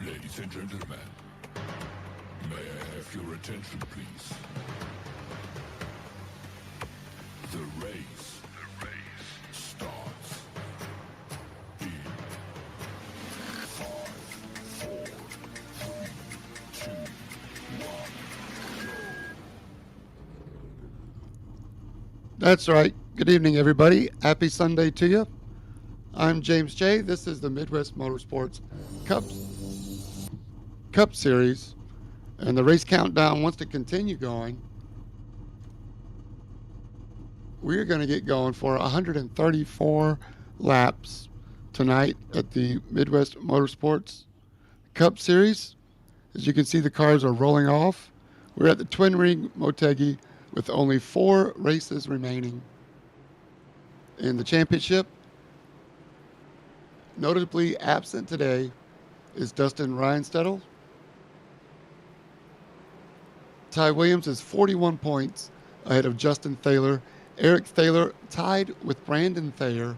Ladies and gentlemen, may I have your attention, please? The race starts in 5, 4, 3, 2, 1. That's right. Good evening, everybody. Happy Sunday to you. I'm James J. This is the Midwest Motorsports Cup Series, and the race countdown wants to continue going. We're going to get going for 134 laps tonight at the Midwest Motorsports Cup Series. As you can see, the cars are rolling off. We're at the Twin Ring Motegi with only 4 races remaining in the championship. Notably absent today is Dustin Reinstedel. Ty Williams is 41 points ahead of Justin Thaler. Eric Thaler tied with Brandon Thayer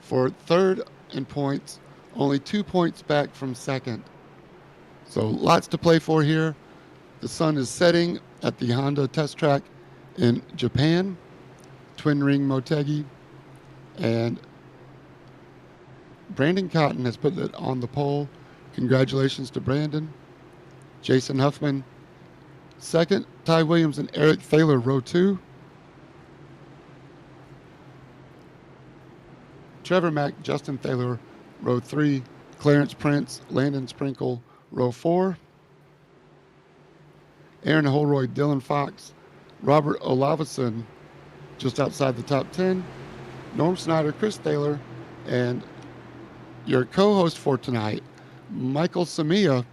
for third in points, only 2 points back from second. So lots to play for here. The sun is setting at the Honda test track in Japan, Twin Ring Motegi, and Brandon Cotton has put it on the pole. Congratulations to Brandon. Jason Huffman, second. Ty Williams and Eric Thaler, row 2. Trevor Mack, Justin Thaler, row 3. Clarence Prince, Landon Sprinkle, row 4. Aaron Holroyd, Dylan Fox, Robert Olavison, just outside the top 10. Norm Snyder, Chris Thaler, and your co-host for tonight, Michael Samia,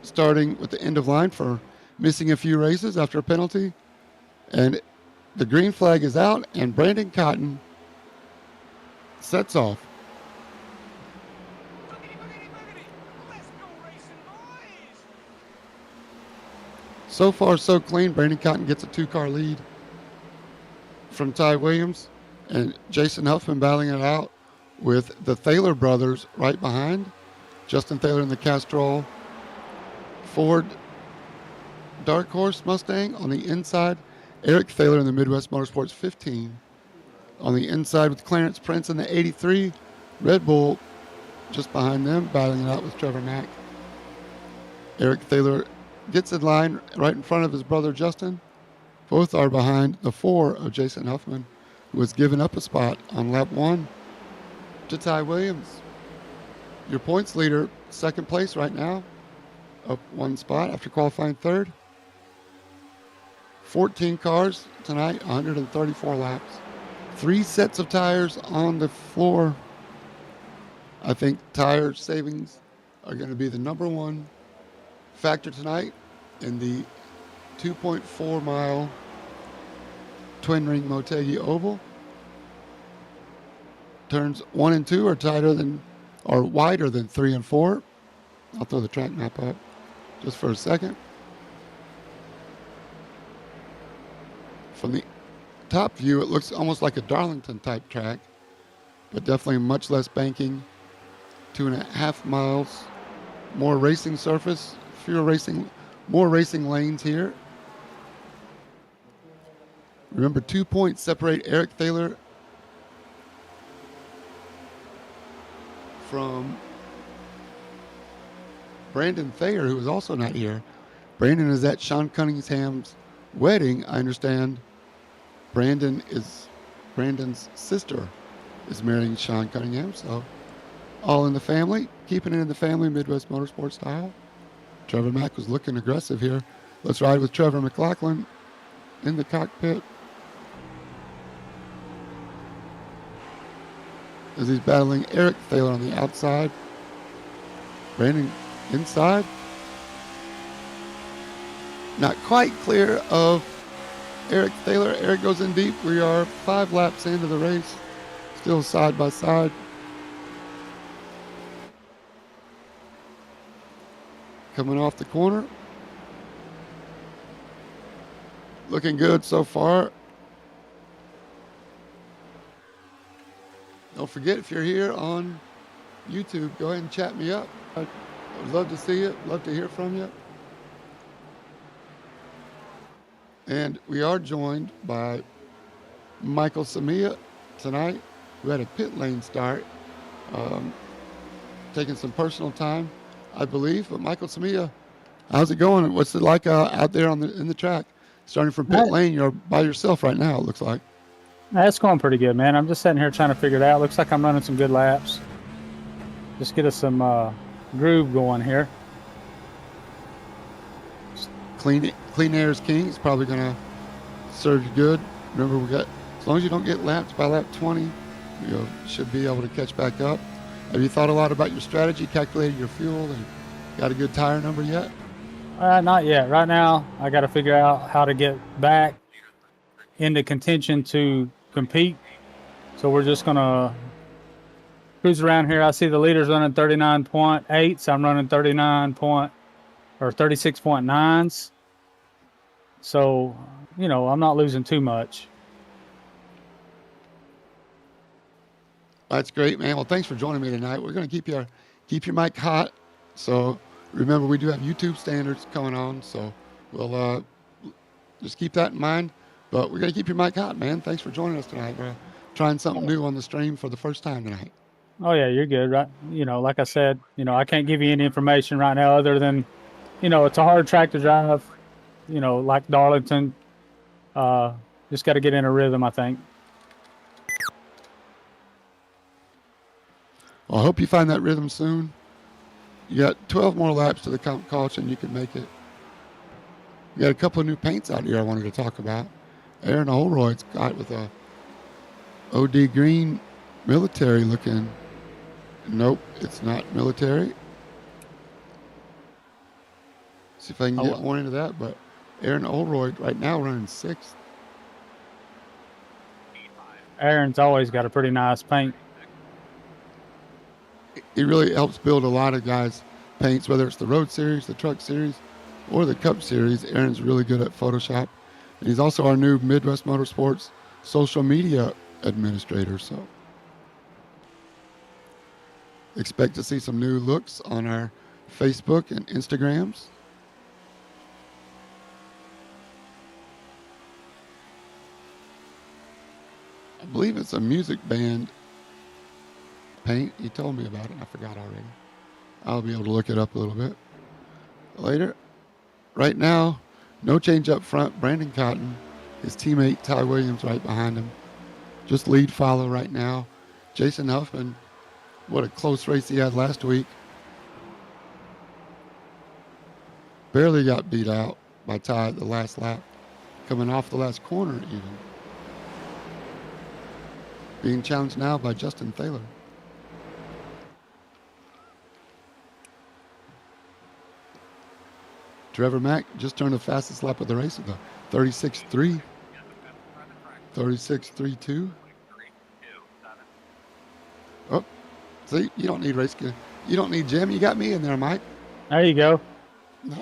starting with the end of line for missing a few races after a penalty. And the green flag is out, and Brandon Cotton sets off. Let's go racing, boys! So far, so clean. Brandon Cotton gets a 2-car lead from Ty Williams, and Jason Huffman battling it out with the Thaler brothers right behind. Justin Thaler in the Castrol Ford Dark Horse Mustang on the inside. Eric Thaler in the Midwest Motorsports 15 on the inside with Clarence Prince in the 83. Red Bull just behind them, battling it out with Trevor Mack. Eric Thaler gets in line right in front of his brother Justin. Both are behind the 4 of Jason Huffman, who has given up a spot on lap 1 to Ty Williams. Your points leader, second place right now, up 1 spot after qualifying third. 14 cars tonight, 134 laps. 3 sets of tires on the floor. I think tire savings are going to be the number one factor tonight in the 2.4 mile Twin Ring Motegi Oval. Turns 1 and 2 are wider than 3 and 4. I'll throw the track map up just for a second. From the top view, it looks almost like a Darlington type track, but definitely much less banking. 2.5 miles, more racing surface, more racing lanes here. Remember, 2 points separate Eric Thaler from Brandon Thayer, who is also not here. Brandon is at Sean Cunningham's wedding, I understand. Brandon's sister is marrying Sean Cunningham, so all in the family, keeping it in the family Midwest Motorsports style. Trevor Mack was looking aggressive here. Let's ride with Trevor McLaughlin in the cockpit as he's battling Eric Thaler on the outside. Brandon inside. Not quite clear of Eric Thaler. Eric goes in deep. We are 5 laps into the race, still side by side. Coming off the corner. Looking good so far. Don't forget, if you're here on YouTube, go ahead and chat me up. I'd love to see it. Love to hear from you. And we are joined by Michael Samia tonight, who had a pit lane start, um, taking some personal time, I believe. But Michael Samia, how's it going? What's it like out there in the track? Starting from pit That, lane, you're by yourself right now. It looks like. that's going pretty good, man. I'm just sitting here trying to figure it out. Looks like I'm running some good laps. Just get us some groove going here. Clean air is king. It's probably gonna serve you good. Remember, we got as long as you don't get lapped by lap 20, you should be able to catch back up. Have you thought a lot about your strategy, calculated your fuel, and got a good tire number yet? Not yet. Right now, I got to figure out how to get back into contention to compete. So we're just gonna cruise around here. I see the leaders running 39.8s. So I'm running 36.9s. So, I'm not losing too much. That's great, man. Well, thanks for joining me tonight. We're going to keep your mic hot. So remember, we do have YouTube standards coming on, so we'll just keep that in mind. But we're going to keep your mic hot, man. Thanks for joining us tonight. We're trying something new on the stream for the first time tonight. Oh yeah, you're good, right? Like I said, I can't give you any information right now other than, it's a hard track to drive, like Darlington. Just got to get in a rhythm, I think. Well, I hope you find that rhythm soon. You got 12 more laps to the caution. You can make it. You got a couple of new paints out here I wanted to talk about. Aaron Holroyd's got with a OD green military looking. Nope, it's not military. See if I can get more into that. But Aaron Holroyd right now running 6th. Aaron's always got a pretty nice paint. He really helps build a lot of guys' paints, whether it's the Road Series, the Truck Series, or the Cup Series. Aaron's really good at Photoshop. And he's also our new Midwest Motorsports social media administrator. So expect to see some new looks on our Facebook and Instagrams. I believe it's a music band paint. He told me about it. I forgot already. I'll be able to look it up a little bit later. Right now, no change up front. Brandon Cotton, his teammate Ty Williams right behind him. Just lead follow right now. Jason Huffman, what a close race he had last week. Barely got beat out by Ty at the last lap, coming off the last corner even. Being challenged now by Justin Thaler. Trevor Mack just turned the fastest lap of the race with a 36.3. 36.32. Oh, see, you don't need race. You don't need Jim. You got me in there, Mike. There you go. No,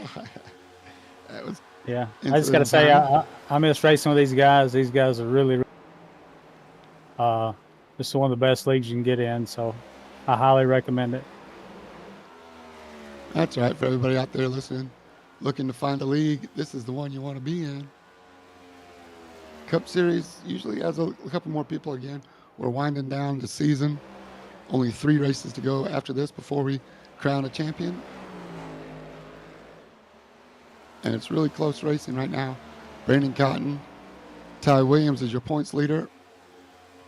that was. Yeah, I just got to say, I miss racing with these guys. These guys are really, this is one of the best leagues you can get in. So I highly recommend it. That's right. For everybody out there listening, looking to find a league, this is the one you want to be in. Cup Series usually has a couple more people again. We're winding down the season. Only 3 races to go after this before we crown a champion. And it's really close racing right now. Brandon Cotton, Ty Williams is your points leader.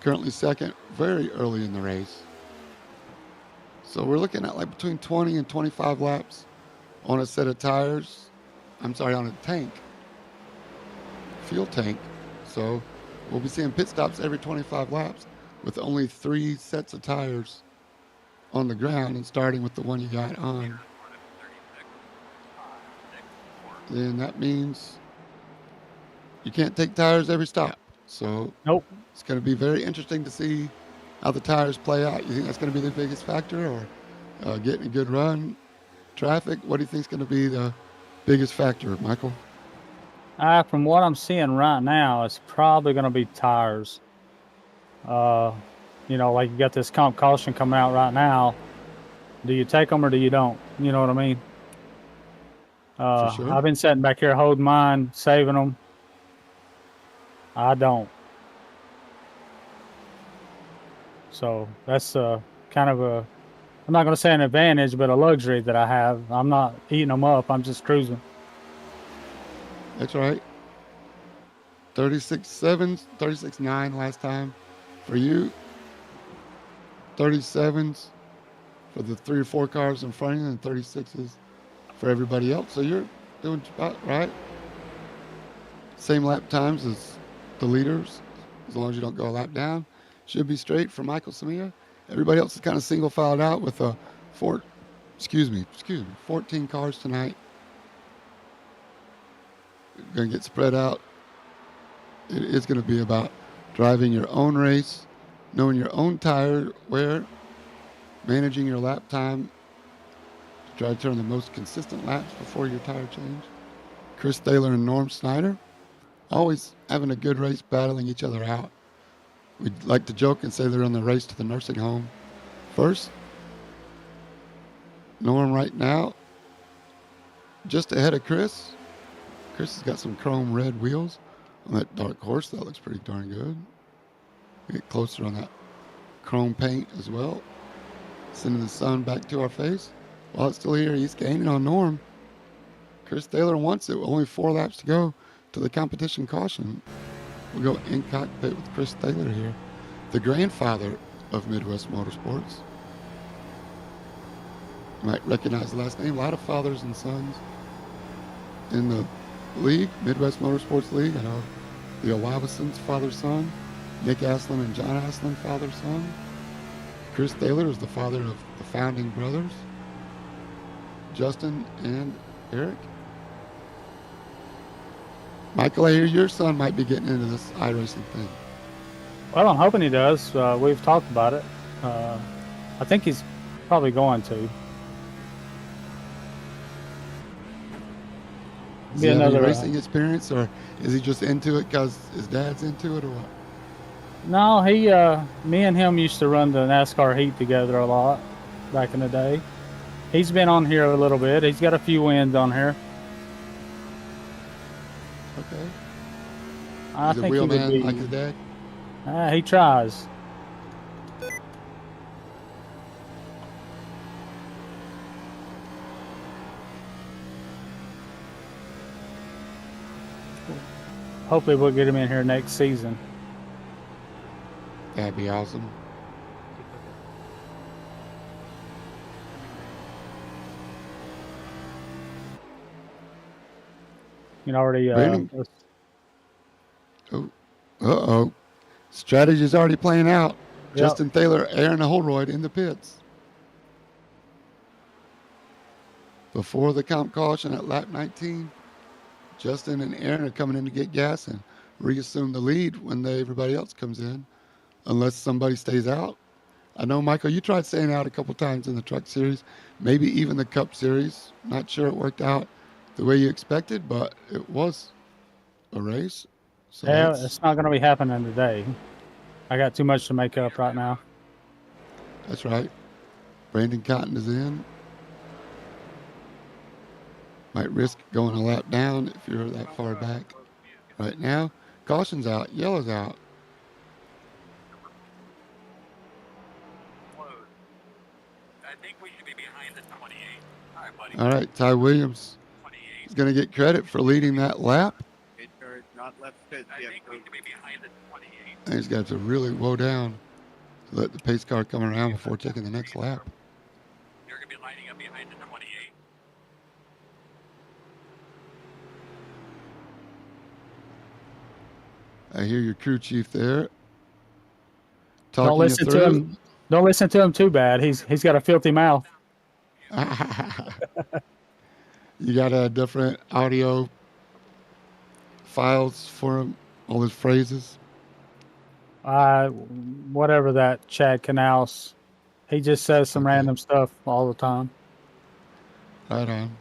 Currently second, very early in the race. So we're looking at like between 20 and 25 laps on a set of tires. I'm sorry, on a tank, fuel tank. So we'll be seeing pit stops every 25 laps with only 3 sets of tires on the ground and starting with the one you got on. Then that means you can't take tires every stop. So Nope. It's going to be very interesting to see how the tires play out. You think that's going to be the biggest factor, or getting a good run, traffic? What do you think is going to be the biggest factor, Michael? From what I'm seeing right now, it's probably going to be tires. Like you got this comp caution coming out right now. Do you take them or do you don't? You know what I mean? For sure. I've been sitting back here holding mine, saving them. I don't. So that's kind of a, I'm not going to say an advantage, but a luxury that I have. I'm not eating them up. I'm just cruising. That's right. 36.7s, 36.9 last time for you. 37s for the 3 or 4 cars in front of you, and 36s for everybody else. So you're doing about right. Same lap times as the leaders, as long as you don't go a lap down. Should be straight for Michael Samia. Everybody else is kind of single filed out with a 14 cars tonight. Going to get spread out. It is going to be about driving your own race, knowing your own tire wear, managing your lap time to try to turn the most consistent laps before your tire change. Chris Thaler and Norm Snyder always having a good race, battling each other out. We'd like to joke and say they're in the race to the nursing home first. Norm right now just ahead of Chris. Chris has got some chrome red wheels on that dark horse. That looks pretty darn good. Get closer on that chrome paint as well. Sending the sun back to our face. While it's still here, he's gaining on Norm. Chris Thaler wants it. Only 4 laps to go to the competition caution. We'll go in cockpit with Chris Thaler here, the grandfather of Midwest Motorsports. You might recognize the last name. A lot of fathers and sons in the league, Midwest Motorsports League. I know the Owabasons, father-son. Nick Aslan and John Aslan, father-son. Chris Thaler is the father of the founding brothers, Justin and Eric. Michael, I hear your son might be getting into this iRacing thing. Well, I'm hoping he does. We've talked about it. I think he's probably going to. Does he have any racing experience, or is he just into it because his dad's into it, or what? No, me and him used to run the NASCAR heat together a lot back in the day. He's been on here a little bit. He's got a few wins on here. Okay. I He's a think he would wheelman be. like his dad? He tries. Hopefully we'll get him in here next season. That'd be awesome. You know, already. Brandon? Uh-oh. Strategy's already playing out. Yep. Justin Thaler, Aaron Holroyd in the pits. Before the comp caution at lap 19, Justin and Aaron are coming in to get gas and reassume the lead when everybody else comes in, unless somebody stays out. I know, Michael, you tried staying out a couple times in the Truck Series, maybe even the Cup Series. Not sure it worked out the way you expected, but it was a race. So Yeah, it's not going to be happening today. I got too much to make up right now. That's right. Brandon Cotton is in. Might risk going a lap down if you're that far back. Right now, caution's out, yellow's out. I think we should be behind the 28. All right, buddy. All right, Ty Williams 28. is going to get credit for leading that lap. Not left fit. I think we should be behind the 28. And he's got to really woe down to let the pace car come around before taking the next lap. You're going to be lining up behind the 28. I hear your crew chief there. Don't listen to him. Don't listen to him too bad. He's got a filthy mouth. You got different audio files for him, all his phrases. Whatever that Chad Canals, he just says some random stuff all the time. Right on.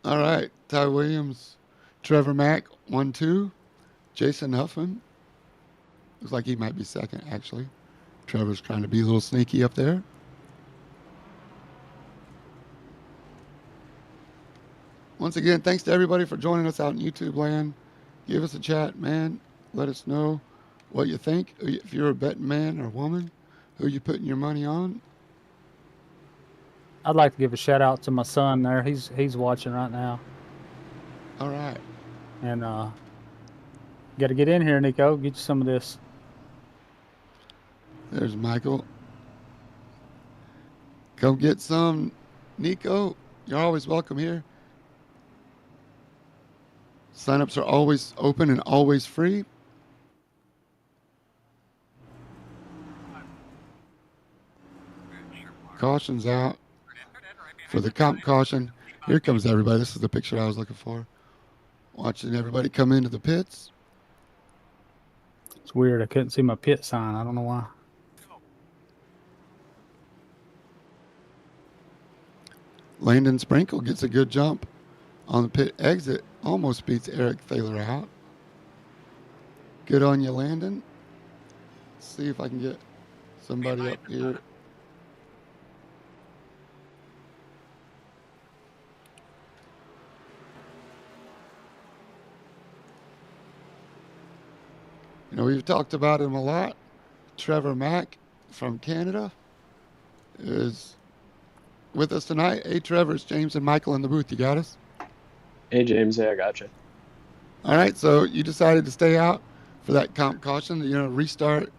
All right, Ty Williams, Trevor Mack, 1-2, Jason Huffman, Looks like he might be second, actually. Trevor's trying to be a little sneaky up there. Once again, thanks to everybody for joining us out in YouTube land. Give us a chat, man. Let us know what you think. If you're a betting man or woman, who you putting your money on. I'd like to give a shout out to my son there. He's watching right now. All right. And got to get in here, Nico. Get you some of this. There's Michael. Come get some, Nico. You're always welcome here. Signups are always open and always free. Caution's out for the comp caution. Here comes everybody. This is the picture I was looking for. Watching everybody come into the pits. It's weird. I couldn't see my pit sign. I don't know why. Landon Sprinkle gets a good jump on the pit exit. Almost beats Eric Thaler out. Good on you, Landon. Let's see if I can get somebody up here. You know, we've talked about him a lot. Trevor Mack from Canada is with us tonight. Hey, Trevor, it's James and Michael in the booth. You got us? Hey, James. Yeah, I got you. All right, so you decided to stay out for that comp caution. You know, restart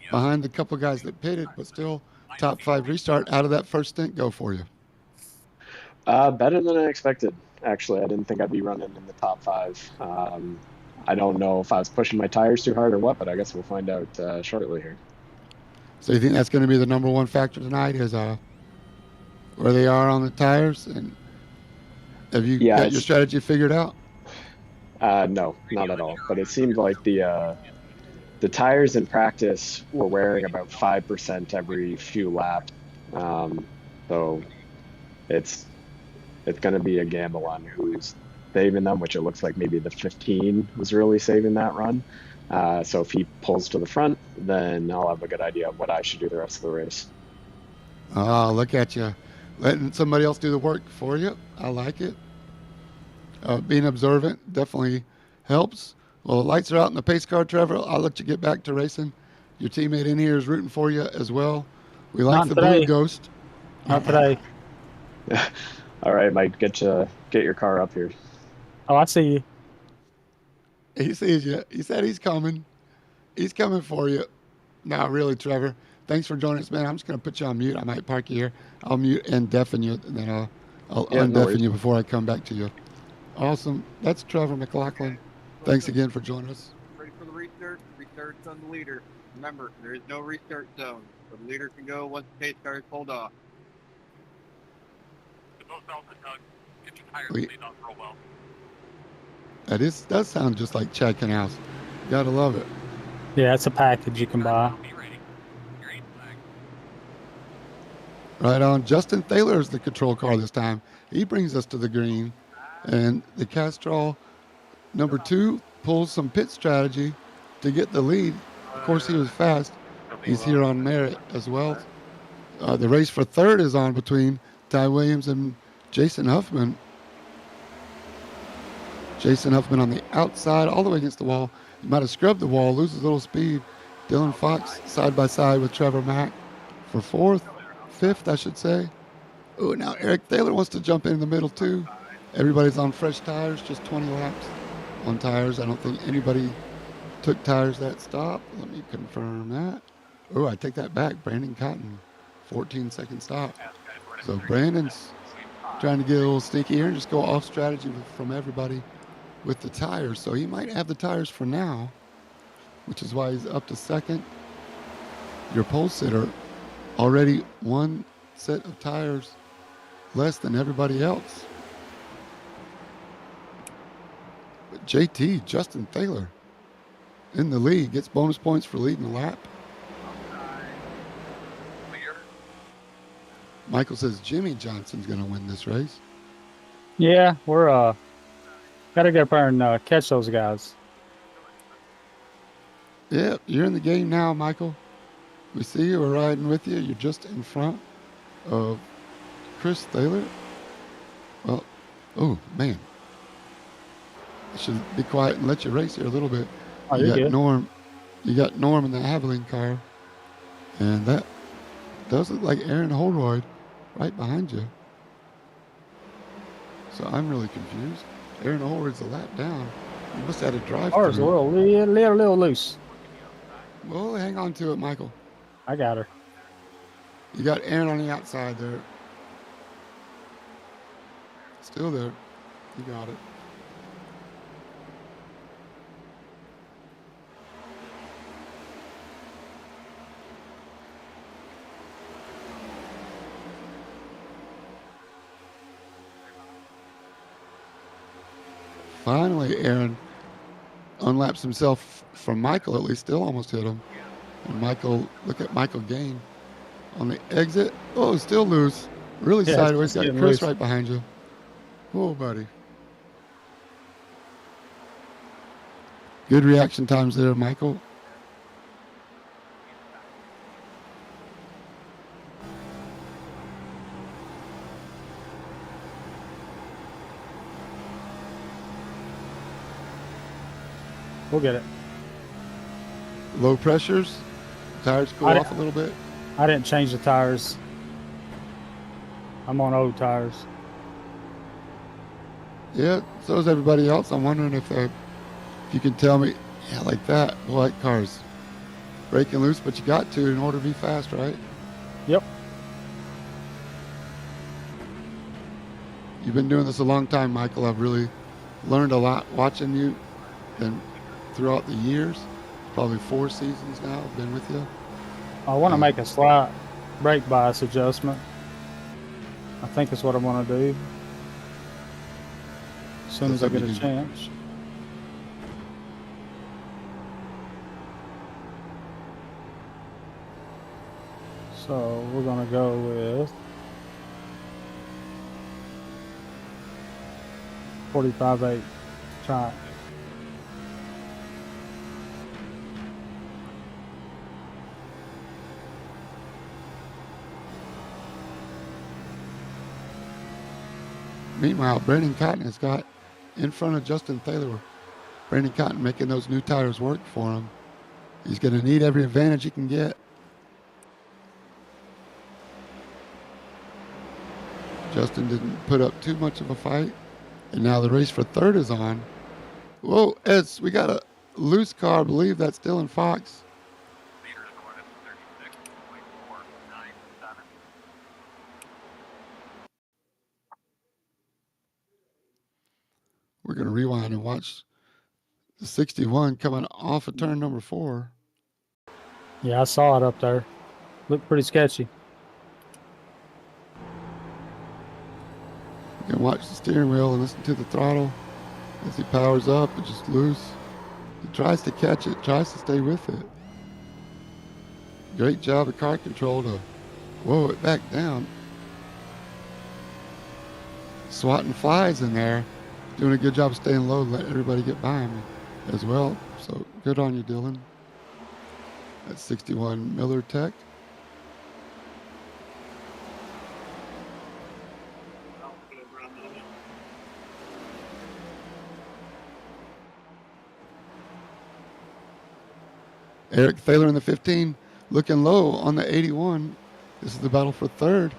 behind the couple guys that pitted, but still top 5 restart out of that first stint. Go for you. Better than I expected, actually. I didn't think I'd be running in the top 5. I don't know if I was pushing my tires too hard or what, but I guess we'll find out shortly here. So you think that's going to be the number one factor tonight is where they are on the tires? And have you got your strategy figured out? No, not at all. But it seemed like the tires in practice were wearing about 5% every few laps. So it's going to be a gamble on who's saving them, which it looks like maybe the 15 was really saving that run. So if he pulls to the front, then I'll have a good idea of what I should do the rest of the race. Oh, look at you. Letting somebody else do the work for you. I like it. Being observant definitely helps. Well, the lights are out in the pace car, Trevor. I'll let you get back to racing. Your teammate in here is rooting for you as well. We like the Blue Ghost. Not today. All right, Mike, get your car up here. Oh, I see you. He sees you. He said he's coming. He's coming for you. No, really, Trevor. Thanks for joining us, man. I'm just going to put you on mute. I might park you here. I'll mute and deafen you, and then I'll undeafen you before I come back to you. Awesome. That's Trevor McLaughlin. Thanks again for joining us. Ready for the restart? Restart's on the leader. Remember, there is no restart zone, so the leader can go once the pace car is pulled off. Get your tires cleaned off real well. That does sound just like Chad Canals. Gotta love it. Yeah, it's a package you can buy. Right on. Justin Thaler is the control car this time. He brings us to the green. And the Castrol number 2 pulls some pit strategy to get the lead. Of course, he was fast. He's here on merit as well. The race for third is on between Ty Williams and Jason Huffman. Jason Huffman on the outside, all the way against the wall. He might have scrubbed the wall, loses a little speed. Dylan Fox side by side with Trevor Mack for fifth, I should say. Oh, now Eric Thaler wants to jump in the middle too. Everybody's on fresh tires, just 20 laps on tires. I don't think anybody took tires that stop. Let me confirm that. Oh, I take that back. Brandon Cotton, 14-second stop. So Brandon's trying to get a little sneaky here and just go off strategy from everybody with the tires. So he might have the tires for now, which is why he's up to second. Your pole sitter already one set of tires less than everybody else. But JT, Justin Thaler, in the lead, gets bonus points for leading the lap. Michael says Jimmy Johnson's going to win this race. Yeah, we're got to get up there and catch those guys. Yeah, you're in the game now, Michael. We see you. We're riding with you. You're just in front of Chris Thaler. Well, oh, man. I should be quiet and let you race here a little bit. Oh, You you're got good. Norm. You got Norm in the Abilene car. And that does look like Aaron Holroyd right behind you. So I'm really confused. Aaron Holroyd's a lap down. You must have had a drive Ours a through. little loose. Well, hang on to it, Michael. I got her. You got Aaron on the outside there. Still there. You got it. Finally, Aaron unlaps himself from Michael, at least still almost hit him. And Michael, look at Michael Gain on the exit. Oh, still loose. Really Yeah, sideways. it's Got getting Chris loose. right behind you. Oh, buddy. Good reaction times there, Michael. We'll get it. Low pressures. Tires cool I off a little bit. I didn't change the tires. I'm on old tires. Yeah, so is everybody else. I'm wondering if you can tell me, yeah, like that. Boy, that car's breaking loose, but you got to in order to be fast, right? Yep. You've been doing this a long time, Michael. I've really learned a lot watching you and throughout the years. Probably 4 seasons now I've been with you. I want to make a slight brake bias adjustment. I think that's what I want to do. As soon as I get a chance. So we're going to go with 45.8. Try it. Meanwhile, Brandon Cotton has got in front of Justin Thaler. Brandon Cotton making those new tires work for him. He's going to need every advantage he can get. Justin didn't put up too much of a fight. And now the race for third is on. Whoa, Ed, we got a loose car. I believe that's Dylan Fox. Leader scored at 36.497. We're going to rewind and watch the 61 coming off of turn number 4. Yeah, I saw it up there. Looked pretty sketchy. You can watch the steering wheel and listen to the throttle as he powers up. It's just loose. He tries to catch it, tries to stay with it. Great job of car control to whoa it back down. Swatting flies in there. Doing a good job of staying low, letting everybody get by him as well. So good on you, Dylan. That's 61 Miller Tech. Eric Thaler in the 15, looking low on the 81. This is the battle for third.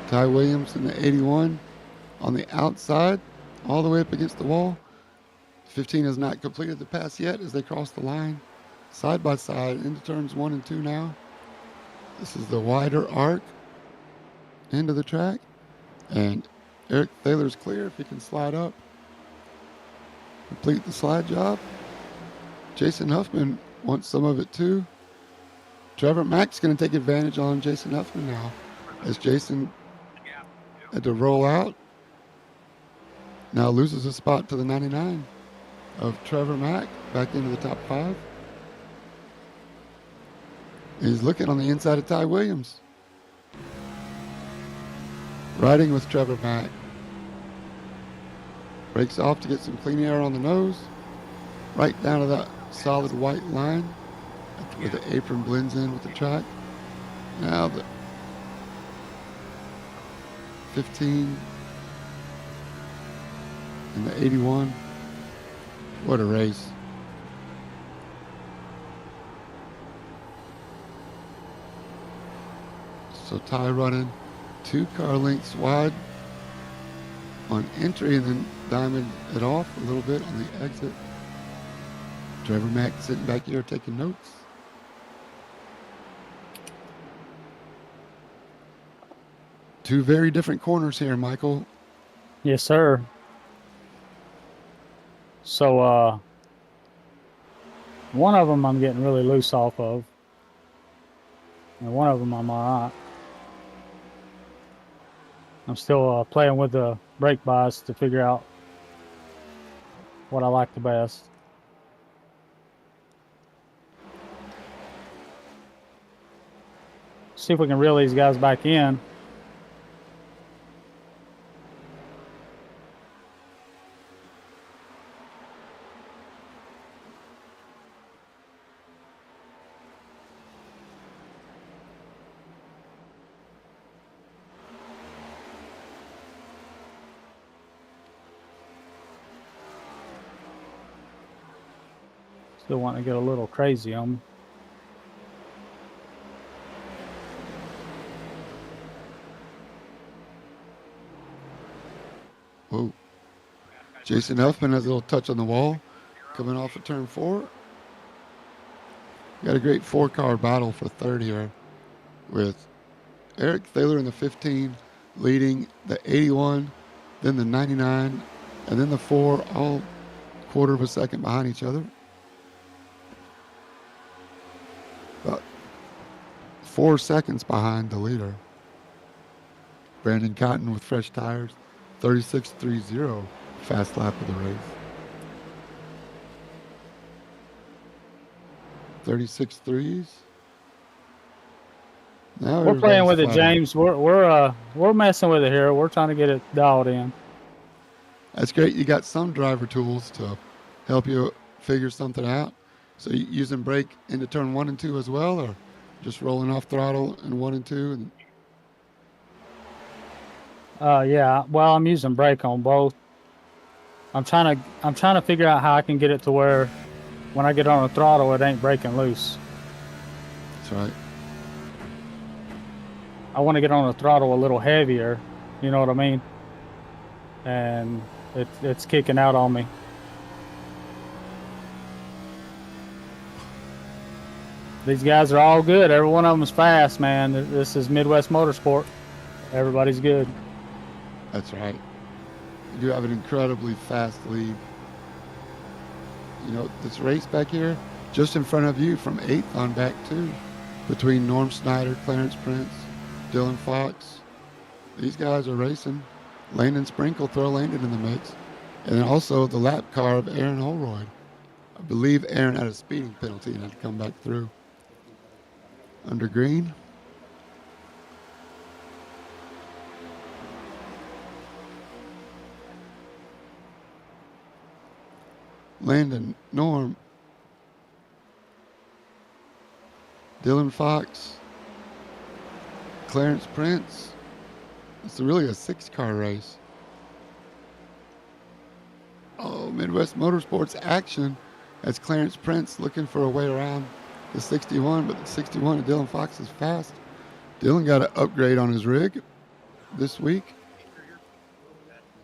Ty Williams in the 81 on the outside, all the way up against the wall. 15 has not completed the pass yet as they cross the line. Side by side into turns 1 and 2 now. This is the wider arc into the track. And Eric Thaler's clear if he can slide up. Complete the slide job. Jason Huffman wants some of it too. Trevor Mack's going to take advantage on Jason Huffman now as Jason had to roll out. Now loses a spot to the 99 of Trevor Mack back into the top 5. He's looking on the inside of Ty Williams. Riding with Trevor Mack. Breaks off to get some clean air on the nose. Right down to that solid white line where the apron blends in with the track. Now the 15 and the 81. What a race. So Ty running 2 car lengths wide on entry, and then Diamond it off a little bit on the exit. Driver Mac sitting back here taking notes. Two very different corners here, Michael. Yes, sir. So, one of them I'm getting really loose off of, and one of them I'm all right. I'm still playing with the brake bias to figure out what I like the best. See if we can reel these guys back in. Still want to get a little crazy on them. Whoa. Jason Elfman has a little touch on the wall coming off of turn 4. Got a great 4-car battle for third here with Eric Thaler in the 15 leading the 81, then the 99, and then the 4, all quarter of a second behind each other. About 4 seconds behind the leader. Brandon Cotton with fresh tires, 36.30, fast lap of the race. 36.3s. Now We're playing with it, flat out. James. We're messing with it here. We're trying to get it dialed in. That's great. You got some driver tools to help you figure something out. So you using brake into turn 1 and 2 as well, or just rolling off throttle in 1 and 2? Yeah. Well, I'm using brake on both. I'm trying to figure out how I can get it to where when I get on the throttle, it ain't breaking loose. That's right. I want to get on the throttle a little heavier. You know what I mean? And it's kicking out on me. These guys are all good. Every one of them is fast, man. This is Midwest Motorsport. Everybody's good. That's right. You do have an incredibly fast lead. You know, this race back here, just in front of you from 8th on back too, between Norm Snyder, Clarence Prince, Dylan Fox. These guys are racing. Landon Sprinkle, throw Landon in the mix. And then also the lap car of Aaron Holroyd. I believe Aaron had a speeding penalty and had to come back through. Under green. Landon, Norm, Dylan Fox, Clarence Prince. It's really a 6-car race. Oh, Midwest Motorsports action as Clarence Prince looking for a way around the 61, but the 61 of Dylan Fox is fast. Dylan got an upgrade on his rig this week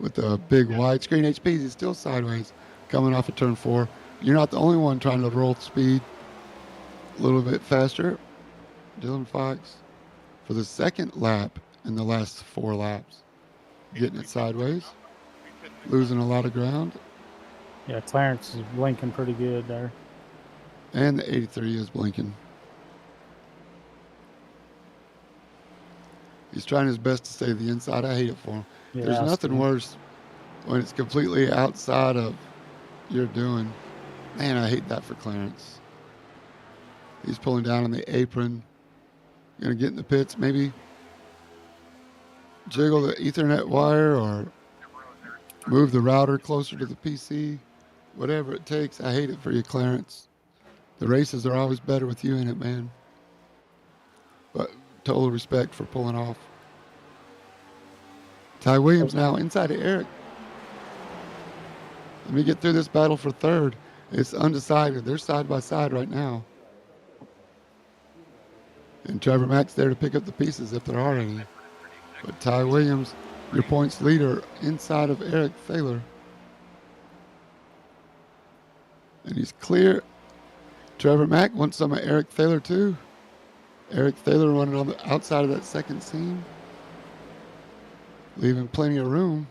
with a big widescreen HPs. He's still sideways coming off of turn 4. You're not the only one trying to roll speed a little bit faster. Dylan Fox for the second lap in the last 4 laps, getting it sideways, losing a lot of ground. Yeah, Clarence is blinking pretty good there. And the 83 is blinking. He's trying his best to stay to the inside. I hate it for him. Yeah, There's nothing worse when it's completely outside of your doing. Man, I hate that for Clarence. He's pulling down on the apron. Going to get in the pits, maybe jiggle the Ethernet wire or move the router closer to the PC. Whatever it takes. I hate it for you, Clarence. The races are always better with you in it, man. But total respect for pulling off. Ty Williams now inside of Eric. Let me get through this battle for third. It's undecided. They're side by side right now. And Trevor Mack's there to pick up the pieces if there are any. But Ty Williams, your points leader, inside of Eric Thaler. And he's clear. Trevor Mack wants some of Eric Thaler too. Eric Thaler running on the outside of that second seam, leaving plenty of room.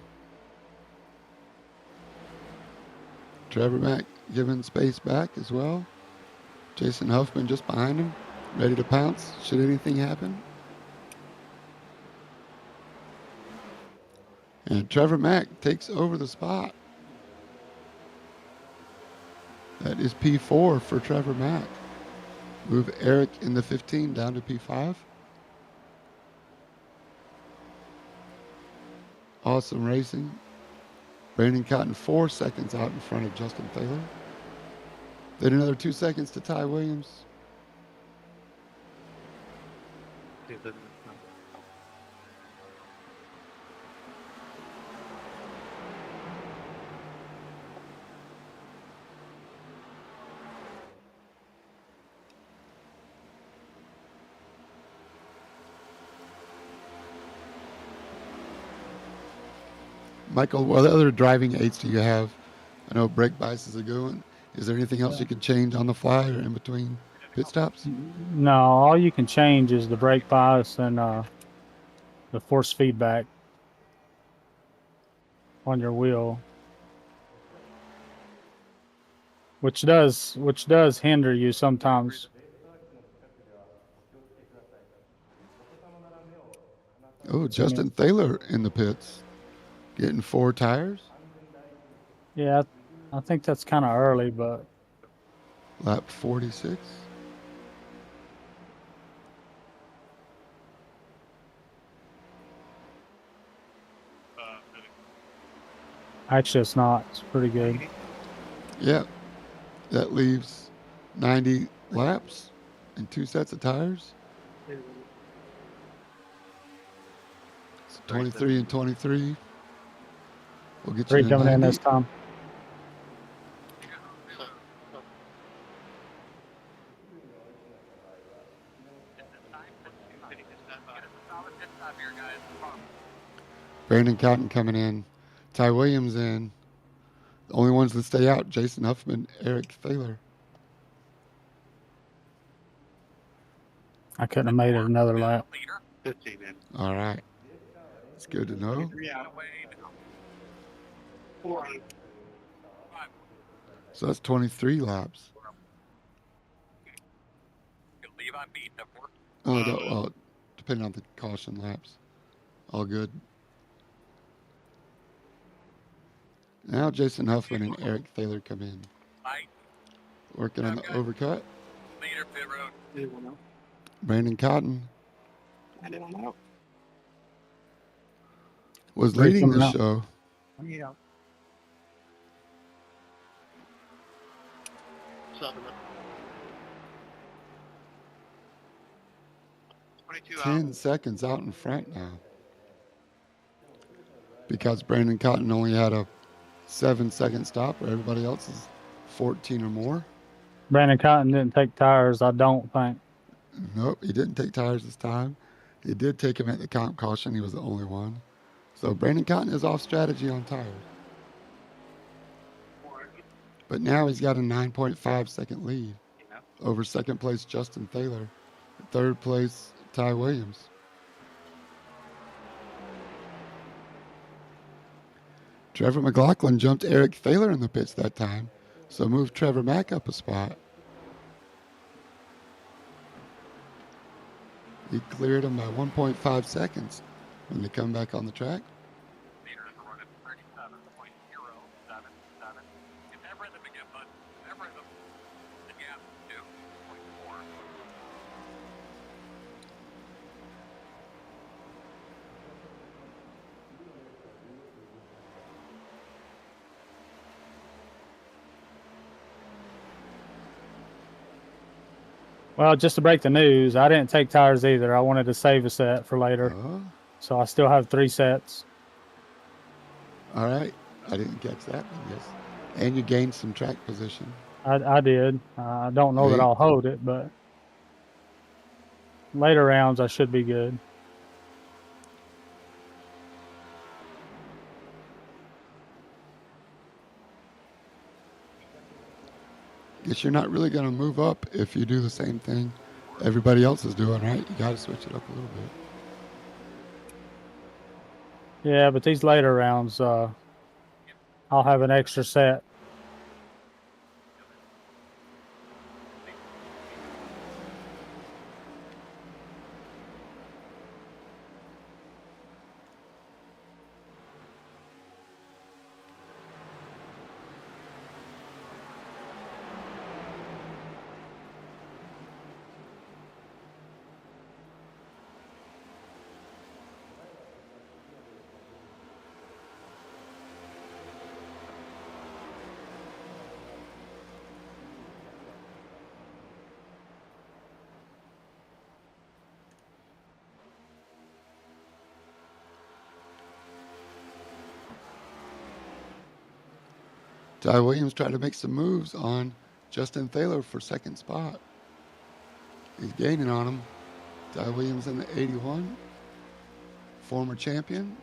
Trevor Mack giving space back as well. Jason Huffman just behind him, ready to pounce should anything happen. And Trevor Mack takes over the spot. That is P4 for Trevor Mack. Move Eric in the 15 down to P5. Awesome racing. Brandon Cotton 4 seconds out in front of Justin Thaler. Then another 2 seconds to Ty Williams. Michael, what other driving aids do you have? I know brake bias is a good one. Is there anything else you can change on the fly or in between pit stops? No, all you can change is the brake bias and the force feedback on your wheel, which does hinder you sometimes. Oh, Justin Thaler in the pits, getting 4 tires. Yeah, I think that's kind of early, but Lap 46. actually it's not. It's pretty good. Yeah, that leaves 90 laps and 2 sets of tires. So 23 and 23. We'll get you 3 to coming 90. in this time. Brandon Cotton coming in. Ty Williams in. The only ones that stay out, Jason Huffman, Eric Thaler. I couldn't have made it another lap. 15 in. All right. It's good to know. 3 out. 4 on. So that's 23 laps. Leave on beat the four. Oh, no, well, depending on the caution laps. All good. Now Jason Huffman and Eric Thaler come in. Working on the overcut. Leader pit road. Anyone else? Brandon Cotton Anyone else? was Three leading coming the out. show. Yeah. 7. 22 out. 10 seconds out in front now. Because Brandon Cotton only had a 7-second stop, where everybody else is 14 or more. Brandon Cotton didn't take tires, I don't think. Nope, he didn't take tires this time. He did take him at the comp caution. He was the only one. So Brandon Cotton is off strategy on tires. But now he's got a 9.5 second lead over second place Justin Thaler, third place Ty Williams. Trevor McLaughlin jumped Eric Thaler in the pits that time, so moved Trevor Mack up a spot. He cleared him by 1.5 seconds when they come back on the track. Leader is running 37.077. Get that rhythm again, bud. That rhythm. The gap 2.4. Well, just to break the news, I didn't take tires either. I wanted to save a set for later. Oh, So I still have 3 sets. all right. I didn't catch that one, yes. And you gained some track position. I did. I don't know that Hey, I'll hold it, but later rounds I should be good. guess you're not really going to move up if you do the same thing everybody else is doing, right? You got to switch it up a little bit. Yeah, but these later rounds, I'll have an extra set. Ty Williams tried to make some moves on Justin Thaler for second spot. He's gaining on him. Ty Williams in the 81, former champion.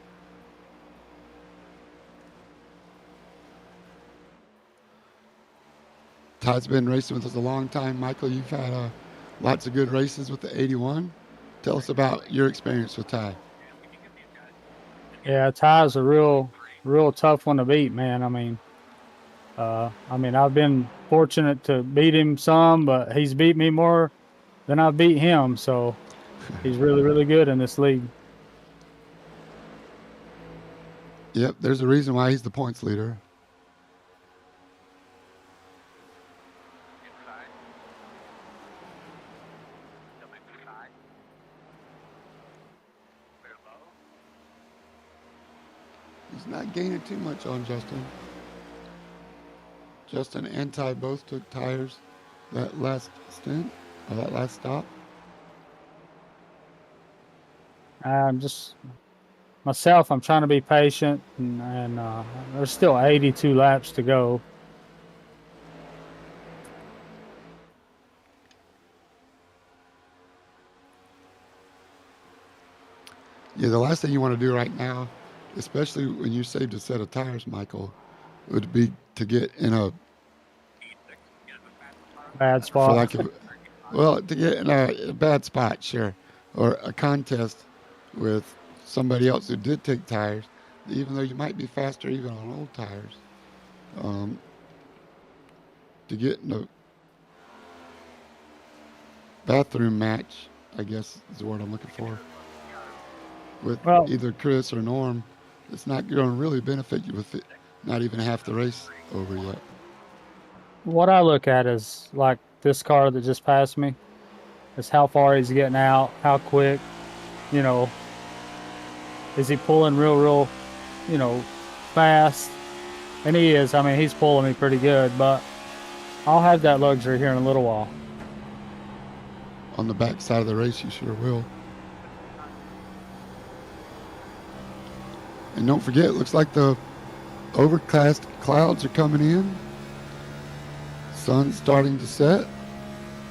Ty's been racing with us a long time. Michael, you've had lots of good races with the 81. Tell us about your experience with Ty. Yeah, Ty's a real tough one to beat, man. I mean, I've been fortunate to beat him some, but he's beat me more than I've beat him. So he's really good in this league. Yep, there's a reason why he's the points leader. Inside. Still inside. Clear low. He's not gaining too much on Justin. Justin and Ty both took tires that last stint, or that last stop. I'm just myself. I'm trying to be patient, and there's still 82 laps to go. Yeah, the last thing you want to do right now, especially when you saved a set of tires, Michael, would be to get in a Bad for spot. like well, to get in a bad spot, sure, or a contest with somebody else who did take tires, even though you might be faster even on old tires. To get in a bathroom match, I guess is the word I'm looking for, with Well, either Chris or Norm, it's not going to really benefit you with it, not even half the race over yet. what I look at is like this car that just passed me. Is how far he's getting out, how quick, you know, is he pulling real, fast? And he is. I mean, he's pulling me pretty good, but I'll have that luxury here in a little while. On the back side of the race, you sure will. And don't forget, it looks like the overcast clouds are coming in. Sun's starting to set.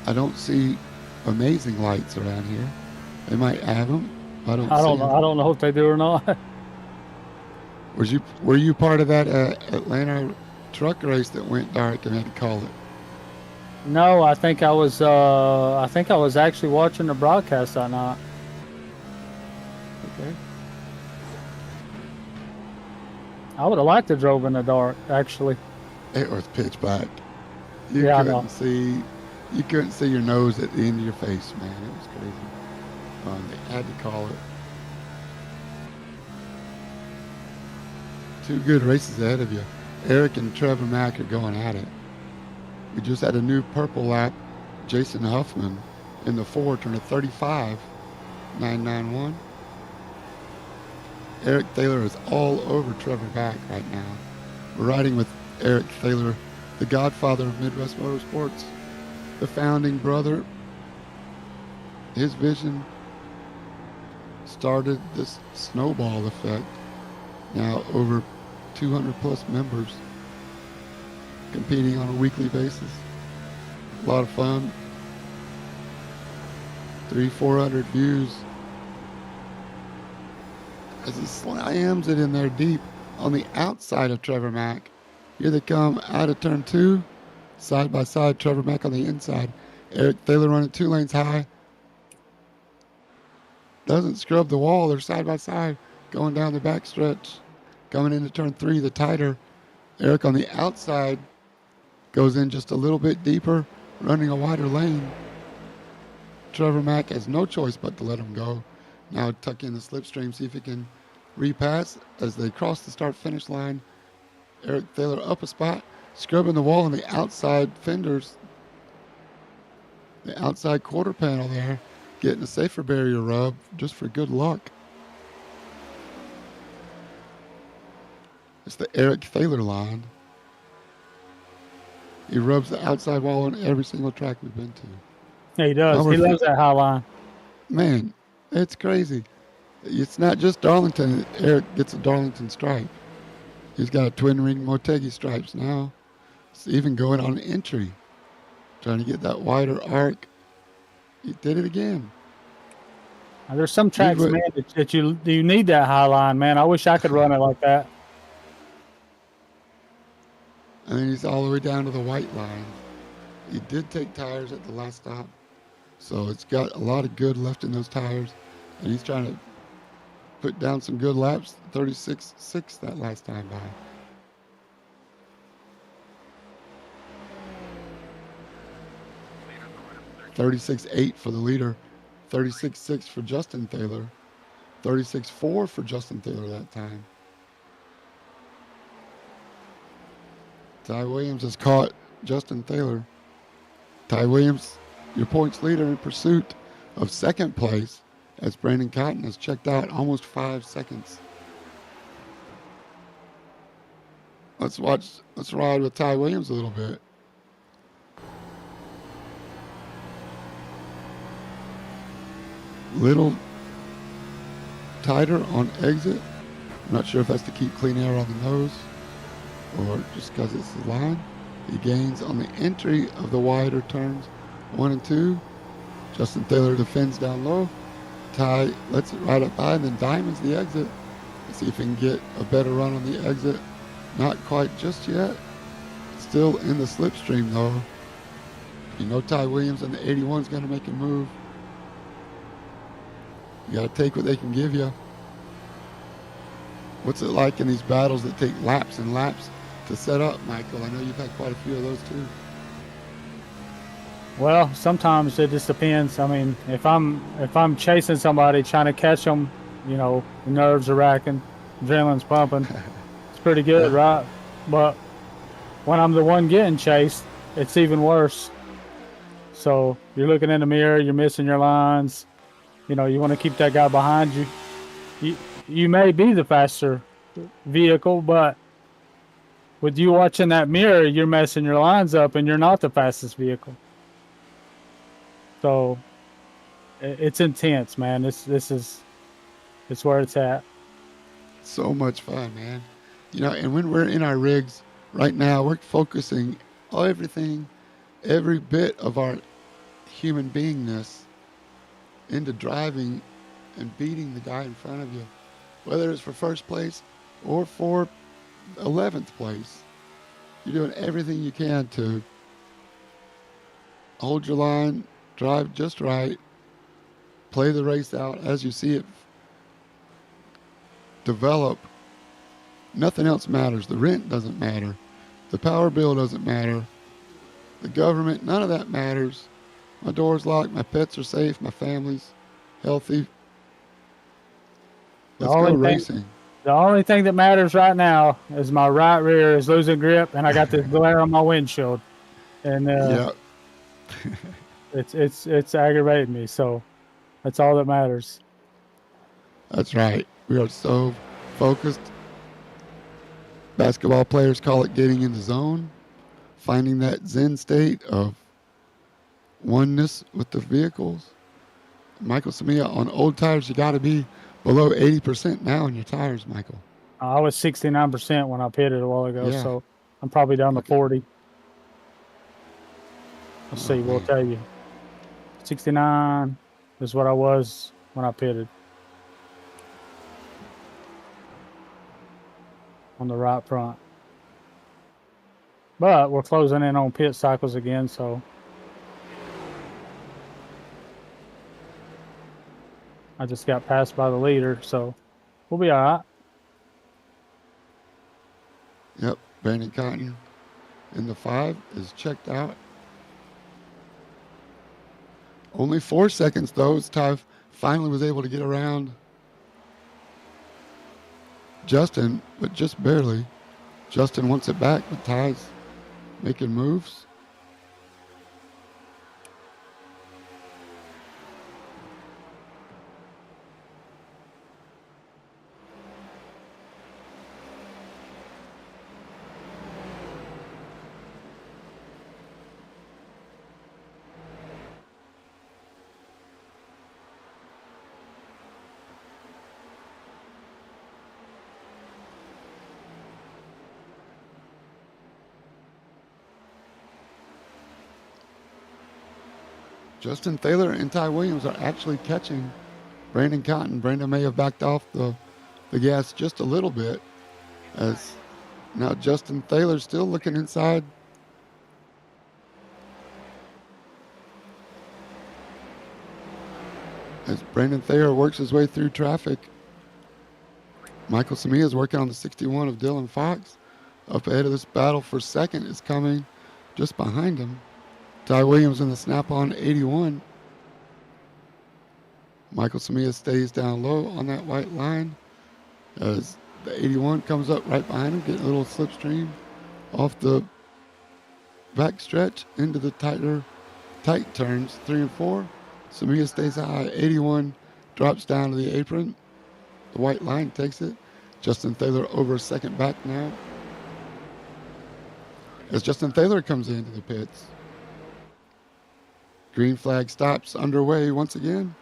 I don't see amazing lights around here. They might have them. I don't see them. I don't know if they do or not. Were you part of that Atlanta truck race that went dark and had to call it? No, I think I was actually watching the broadcast that night. Okay. I would have liked to drove in the dark, actually. It was pitch black. You Yeah, I know. couldn't see your nose at the end of your face, man. It was crazy. They had to call it. Two good races ahead of you. Eric and Trevor Mack are going at it. We just had a new purple lap. Jason Huffman in the 4 turned a 35.991. Eric Thaler is all over Trevor Mack right now. We're riding with Eric Thaler, the godfather of Midwest Motorsports, the founding brother his vision started this snowball effect. Now over 200 plus members competing on a weekly basis. A lot of fun. 300-400 views as he slams it in there deep on the outside of Trevor Mack. Here they come out of turn 2, side by side. Trevor Mack on the inside. Eric Thaler running 2 lanes high. Doesn't scrub the wall. They're side by side going down the back stretch. Coming into turn 3, the tighter. Eric on the outside goes in just a little bit deeper, running a wider lane. Trevor Mack has no choice but to let him go. Now tuck in the slipstream, see if he can repass as they cross the start-finish line. Eric Thaler up a spot, scrubbing the wall on the outside fenders. The outside quarter panel there, getting a safer barrier rub just for good luck. It's the Eric Thaler line. He rubs the outside wall on every single track we've been to. Yeah, he does. He loves that high line. Man, it's crazy. It's not just Darlington. Eric gets a Darlington stripe. He's got a twin ring Motegi stripes now. It's even going on entry. Trying to get that wider arc. He did it again. There's some tracks, man, that you need that high line, man. I wish I could run it like that. And then he's all the way down to the white line. He did take tires at the last stop. So it's got a lot of good left in those tires. And he's trying to put down some good laps. 36.6 that last time by. $36.8 for the leader. 36.6 for Justin Thaler. 36.4 for Justin Thaler that time. Ty Williams has caught Justin Thaler. Ty Williams, your points leader in pursuit of second place, as Brandon Cotton has checked out almost 5 seconds. Let's ride with Ty Williams a little bit. Little tighter on exit. I'm not sure if that's to keep clean air on the nose or just because it's the line. He gains on the entry of the wider turns 1 and 2. Justin Thaler defends down low. Ty lets it right up high and then diamonds the exit. Let's see if he can get a better run on the exit. Not quite just yet. Still in the slipstream though. You know Ty Williams and the 81 is going to make a move. You got to take what they can give you. What's it like in these battles that take laps and laps to set up, Michael? I know you've had quite a few of those too. Well, sometimes it just depends. I mean, if I'm chasing somebody, trying to catch them, you know, the nerves are racking, adrenaline's pumping. It's pretty good, right? But when I'm the one getting chased, it's even worse. So you're looking in the mirror, you're missing your lines. You know, you want to keep that guy behind you. You may be the faster vehicle, but with you watching that mirror, you're messing your lines up and you're not the fastest vehicle. So it's intense, man. It's where it's at. So much fun, man. You know, and when we're in our rigs right now, we're focusing everything, every bit of our human beingness into driving and beating the guy in front of you, whether it's for first place or for 11th place. You're doing everything you can to hold your line, drive just right, play the race out as you see it develop. Nothing else matters. The rent doesn't matter. The power bill doesn't matter. The government, none of that matters. My door's locked, my pets are safe, my family's healthy. Let's go racing. The only thing that matters right now is my right rear is losing grip and I got this glare on my windshield. And it's aggravating me, so that's all that matters. That's right. We are so focused. Basketball players call it getting in the zone, finding that zen state of oneness with the vehicles. Michael Samia, on old tires, you got to be below 80% now on your tires, Michael. I was 69% when I pitted a while ago, Yeah. so I'm probably down to Okay. 40. Let's see, we'll man. tell you. 69 is what I was when I pitted on the right front. But we're closing in on pit cycles again, so I just got passed by the leader, so we'll be all right. Yep. Brandon Cotton in the 5 is checked out. Only 4 seconds, though, as Ty finally was able to get around Justin, but just barely. Justin wants it back, but Ty's making moves. Justin Thaler and Ty Williams are actually catching Brandon Cotton. Brandon may have backed off the gas just a little bit, as now Justin Thaler's still looking inside. As Brandon Thaler works his way through traffic, Michael Samia is working on the 61 of Dylan Fox. Up ahead of this battle for second is coming just behind him. Ty Williams in the snap-on 81. Michael Samia stays down low on that white line as the 81 comes up right behind him, getting a little slipstream off the back stretch into the tight turns 3 and 4. Samia stays high. 81 drops down to the apron. The white line takes it. Justin Thaler over second back now. As Justin Thaler comes into the pits. Green flag stops underway once again.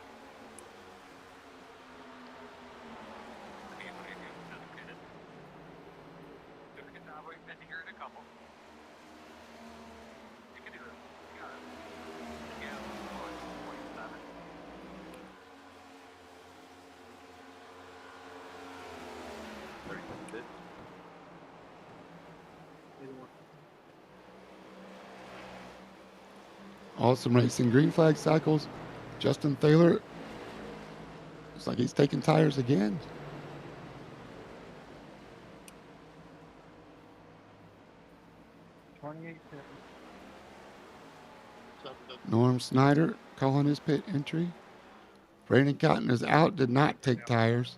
Awesome racing. Green flag cycles. Justin Thaler, looks like he's taking tires again. Norm Snyder calling his pit entry. Brandon Cotton is out, did not take tires.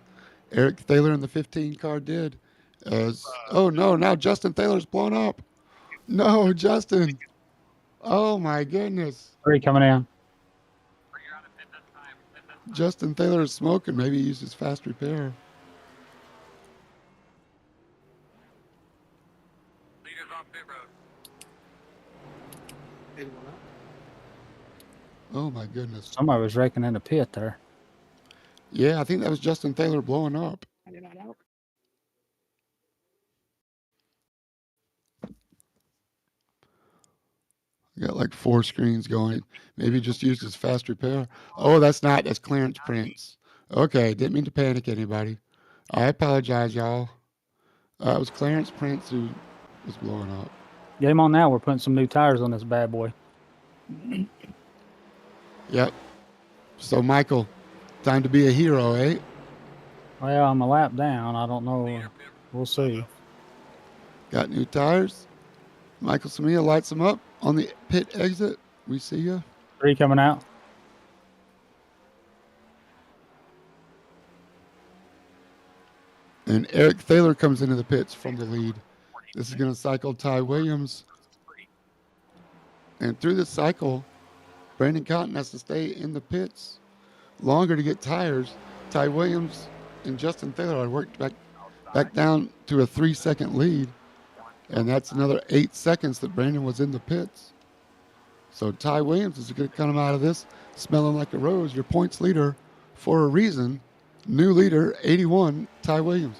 Eric Thaler in the 15 car did. Oh no, now Justin Thaler's blown up. No, Justin. Oh my goodness. 3 coming in. Justin Thaler is smoking. Maybe he uses fast repair. Leaders off pit road. Oh my goodness. Somebody was raking in the pit there. Yeah, I think that was Justin Thaler blowing up. Got like 4 screens going. Maybe just used his fast repair. Oh, that's Clarence Prince. Okay, didn't mean to panic anybody. I apologize, y'all. It was Clarence Prince who was blowing up. Game on now. We're putting some new tires on this bad boy. Yep. So, Michael, time to be a hero, eh? Well, I'm a lap down. I don't know. We'll see. Got new tires. Michael Samia lights them up on the pit exit. We see you. 3 coming out. And Eric Thaler comes into the pits from the lead. This is going to cycle Ty Williams. And through this cycle, Brandon Cotton has to stay in the pits longer to get tires. Ty Williams and Justin Thaler are worked back down to a 3-second lead. And that's another 8 seconds that Brandon was in the pits. So Ty Williams is going to come out of this smelling like a rose, your points leader for a reason. New leader, 81, Ty Williams.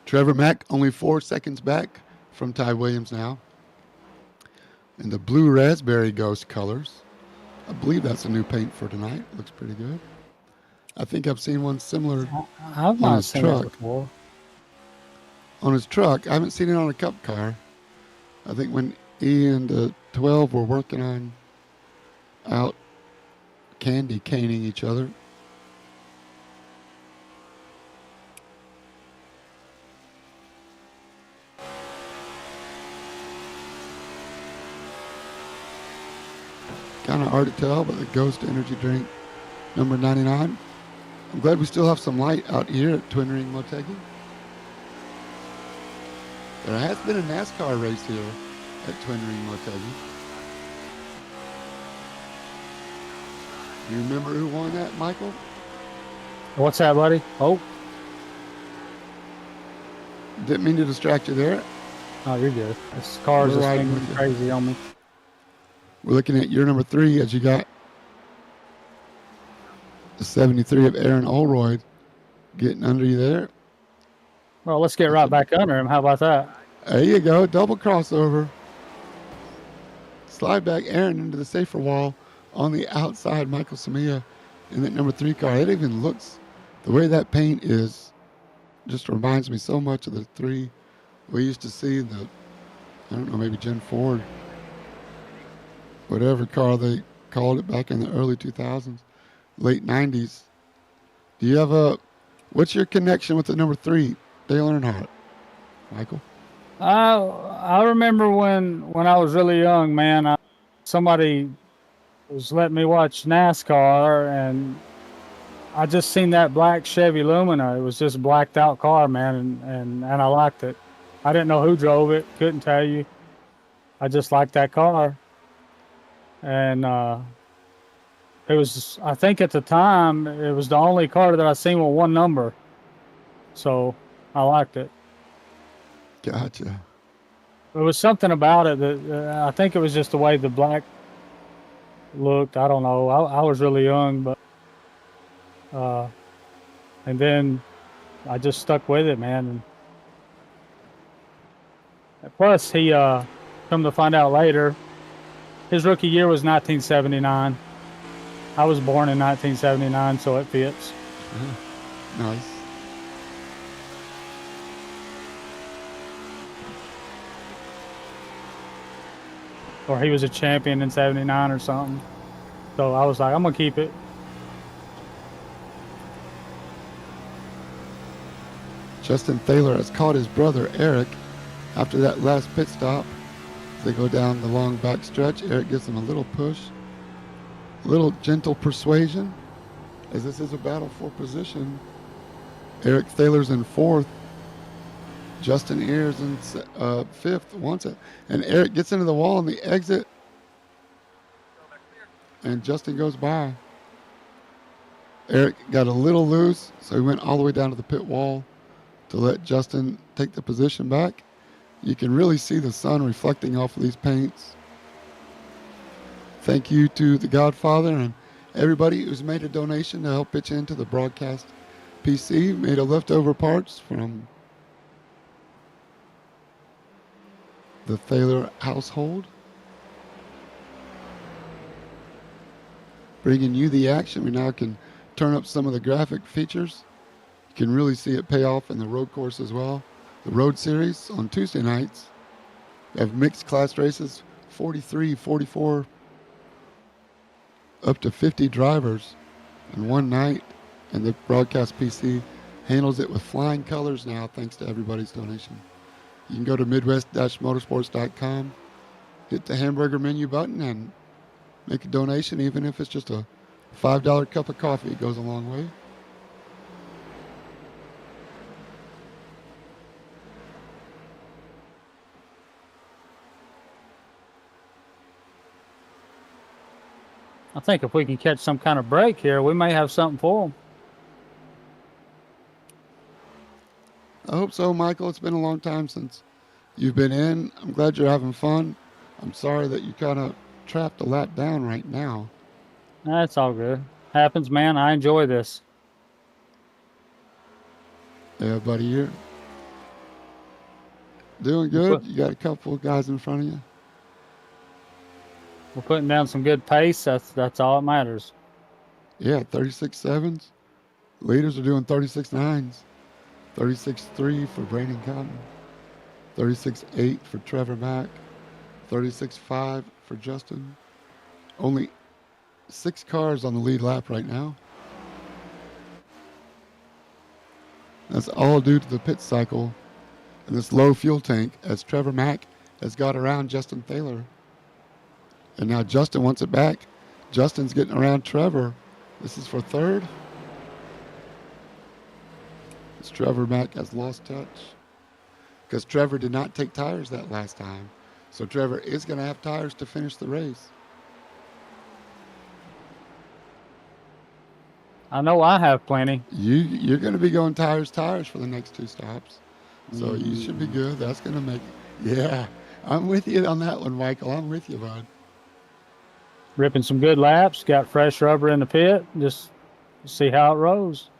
Trevor Mack only 4 seconds back from Ty Williams now. In the blue raspberry ghost colors. I believe that's a new paint for tonight. Looks pretty good. I think I've seen one similar I've on not his seen truck. that before. On his truck. I haven't seen it on a cup car. I think when he and the 12 were working on out candy caning each other. Kind of hard to tell, but the Ghost Energy Drink number 99. I'm glad we still have some light out here at Twin Ring Motegi. There has been a NASCAR race here at Twin Ring Motegi. You remember who won that, Michael? What's that, buddy? Oh, Didn't mean to distract you there. oh, you're good. This car's We're just riding thinking with you. crazy on me. We're looking at year number 3 as you got the 73 of Aaron Olroyd getting under you there. Well, let's get right back under him. How about that? There you go. Double crossover. Slide back Aaron into the safer wall on the outside. Michael Samia in that number 3 car. It even looks, the way that paint is, just reminds me so much of the 3 we used to see in the, I don't know, maybe Gen Ford, whatever car they called it back in the early 2000s, late 90s. Do you have what's your connection with the number 3, Dale Earnhardt, Michael? I remember when I was really young, man. Somebody was letting me watch NASCAR, and I just seen that black Chevy Lumina. It was just a blacked out car, man, and I liked it. I didn't know who drove it, couldn't tell you. I just liked that car, and it was, I think at the time, it was the only car that I seen with one number, so I liked it. Gotcha. There was something about it that I think it was just the way the black looked. I don't know. I was really young, but and then I just stuck with it, man. And plus, he come to find out later, his rookie year was 1979. I was born in 1979, so it fits. Nice. Or he was a champion in 79 or something. So I was like, I'm going to keep it. Justin Thaler has caught his brother Eric after that last pit stop. As they go down the long back stretch, Eric gives him a little push, a little gentle persuasion, as this is a battle for position. Eric Thaler's in 4th. Justin Ears in 5th. Wants it. And Eric gets into the wall on the exit. And Justin goes by. Eric got a little loose, so he went all the way down to the pit wall to let Justin take the position back. You can really see the sun reflecting off of these paints. Thank you to the Godfather and everybody who's made a donation to help pitch into the broadcast PC, made of leftover parts from the Thaler household. Bringing you the action. We now can turn up some of the graphic features. You can really see it pay off in the road course as well. The Road Series on Tuesday nights. We have mixed class races, 43, 44, up to 50 drivers in one night. And the broadcast PC handles it with flying colors now, thanks to everybody's donation. You can go to midwest-motorsports.com, hit the hamburger menu button, and make a donation, even if it's just a $5 cup of coffee. It goes a long way. I think if we can catch some kind of break here, we may have something for them. I hope so, Michael. It's been a long time since you've been in. I'm glad you're having fun. I'm sorry that you kind of trapped a lap down right now. That's all good. Happens, man. I enjoy this. Yeah, buddy, you're doing good. You got a couple of guys in front of you. We're putting down some good pace. That's all that matters. Yeah, 36.7s. Leaders are doing 36.9s. 36.3 for Brandon Cotton. 36.8 for Trevor Mack. 36.5 for Justin. Only 6 cars on the lead lap right now. That's all due to the pit cycle and this low fuel tank as Trevor Mack has got around Justin Thaler. And now Justin wants it back. Justin's getting around Trevor. This is for third. As Trevor Mack has lost touch. Because Trevor did not take tires that last time. So Trevor is going to have tires to finish the race. I know I have plenty. You're going to be going tires for the next 2 stops. So you should be good. That's going to make it. Yeah, I'm with you on that one, Michael. I'm with you, bud. Ripping some good laps. Got fresh rubber in the pit. Just see how it rolls.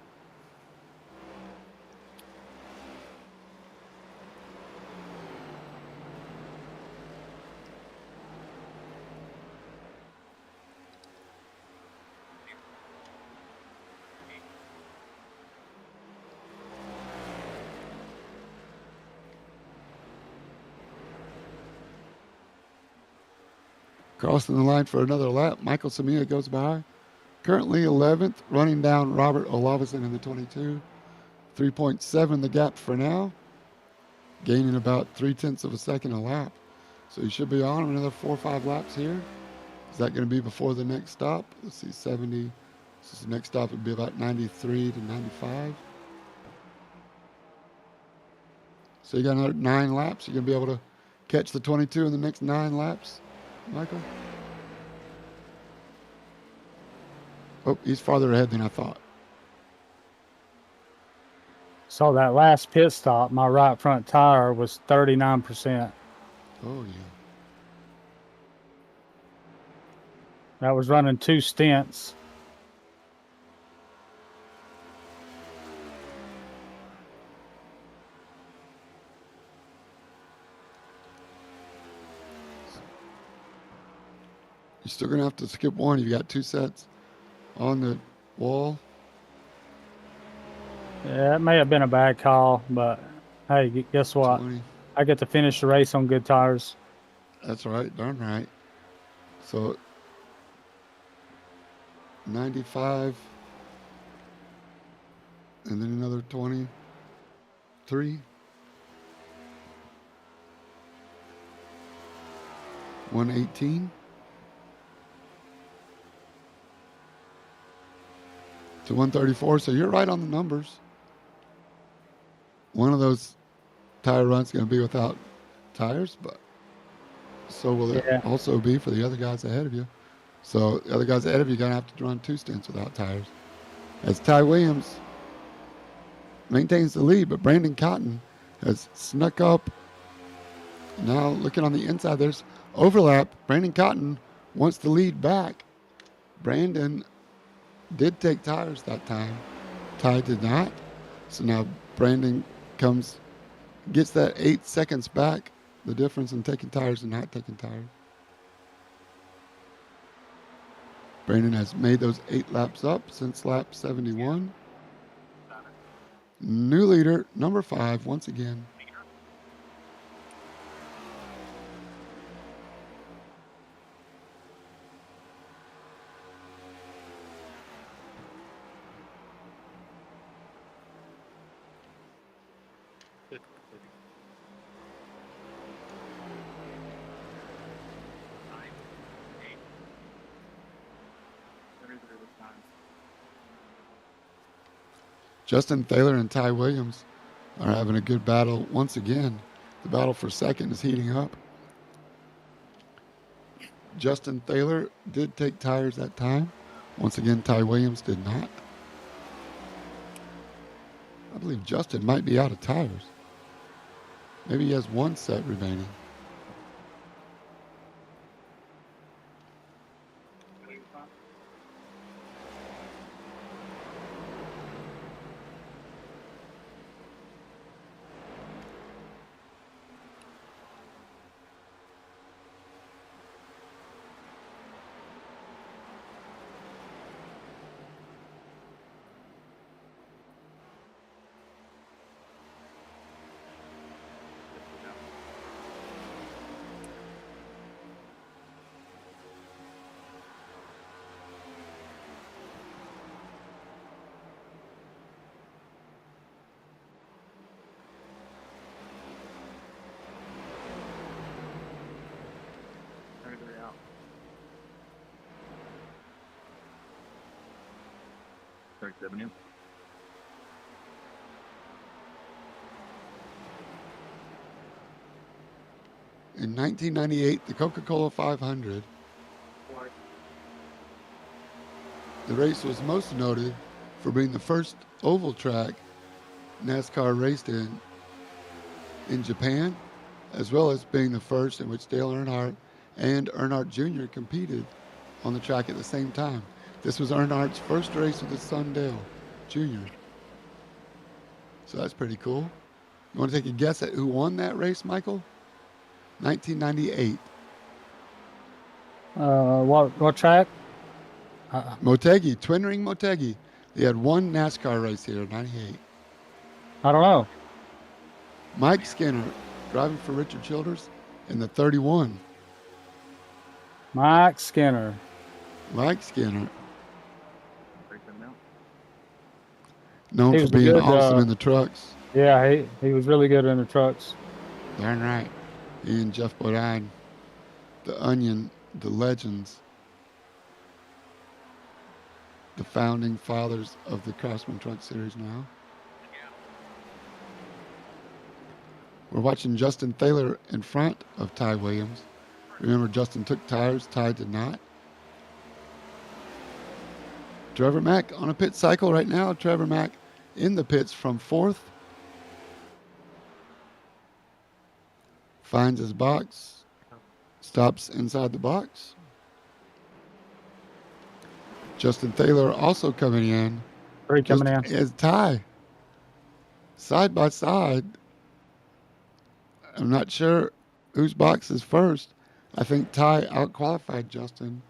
Crossing the line for another lap, Michael Samia goes by. Currently 11th, running down Robert Olavison in the 22. 3.7 the gap for now. Gaining about 0.3 of a second a lap. So he should be on another 4 or 5 laps here. Is that going to be before the next stop? Let's see, 70. So the next stop would be about 93 to 95. So you got another 9 laps. You're going to be able to catch the 22 in the next 9 laps, Michael? Oh, he's farther ahead than I thought. So that last pit stop, my right front tire was 39%. Oh, yeah. That was running 2 stints. You're still going to have to skip one. You got 2 sets on the wall. Yeah, it may have been a bad call, but hey, guess what? 20. I get to finish the race on good tires. That's right. Darn right. So 95. And then another 23. 118. To 134. So you're right on the numbers. One of those tire runs going to be without tires, but so will it also be for the other guys ahead of you. So the other guys ahead of you are going to have to run 2 stints without tires. As Ty Williams maintains the lead, but Brandon Cotton has snuck up. Now looking on the inside, there's overlap. Brandon Cotton wants the lead back. Brandon did take tires that time. Ty did not. So now Brandon gets that 8 seconds back, the difference in taking tires and not taking tires. Brandon has made those 8 laps up since lap 71. New leader, number 5, once again. Justin Thaler and Ty Williams are having a good battle once again. The battle for second is heating up. Justin Thaler did take tires that time. Once again, Ty Williams did not. I believe Justin might be out of tires. Maybe he has one set remaining. Everybody out. 37 in. In 1998, the Coca-Cola 500, the race was most noted for being the first oval track NASCAR raced in Japan, as well as being the first in which Dale Earnhardt and Earnhardt Jr. competed on the track at the same time. This was Earnhardt's first race with his son Dale Jr. So that's pretty cool. You want to take a guess at who won that race, Michael? 1998. What track? Motegi, Twin Ring Motegi. They had one NASCAR race here in 98. I don't know. Mike Skinner driving for Richard Childers in the 31. Mike Skinner. Mike Skinner, 37 out. known He for was a being good, awesome in the trucks. Yeah, he was really good in the trucks. Darn right. He and Jeff Bodine, the Onion, the legends, the founding fathers of the Craftsman Truck Series now. We're watching Justin Thaler in front of Ty Williams. Remember, Justin took tires, Ty did not. Trevor Mack on a pit cycle right now. Trevor Mack in the pits from fourth. Finds his box. Stops inside the box. Justin Thaler also coming in. Three coming in. As Ty. Side by side. I'm not sure whose box is first. I think Ty outqualified Justin.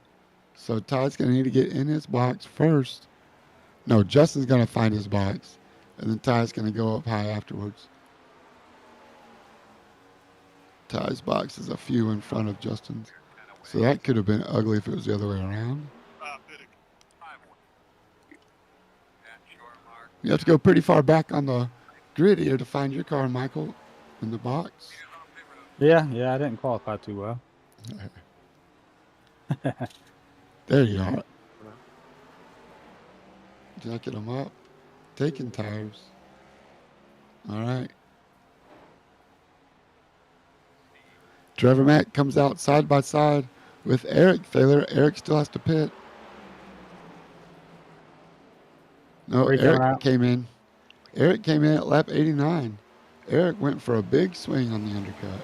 So Ty's going to need to get in his box first. No, Justin's going to find his box. And then Ty's going to go up high afterwards. Ty's box is a few in front of Justin's. So that could have been ugly if it was the other way around. You have to go pretty far back on the grid here to find your car, Michael, in the box. Yeah, I didn't qualify too well. There you are. Jacking them up. Taking tires. All right. Trevor Mack comes out side by side with Eric Thaler. Eric still has to pit. No, Eric came in. Eric came in at lap 89. Eric went for a big swing on the undercut.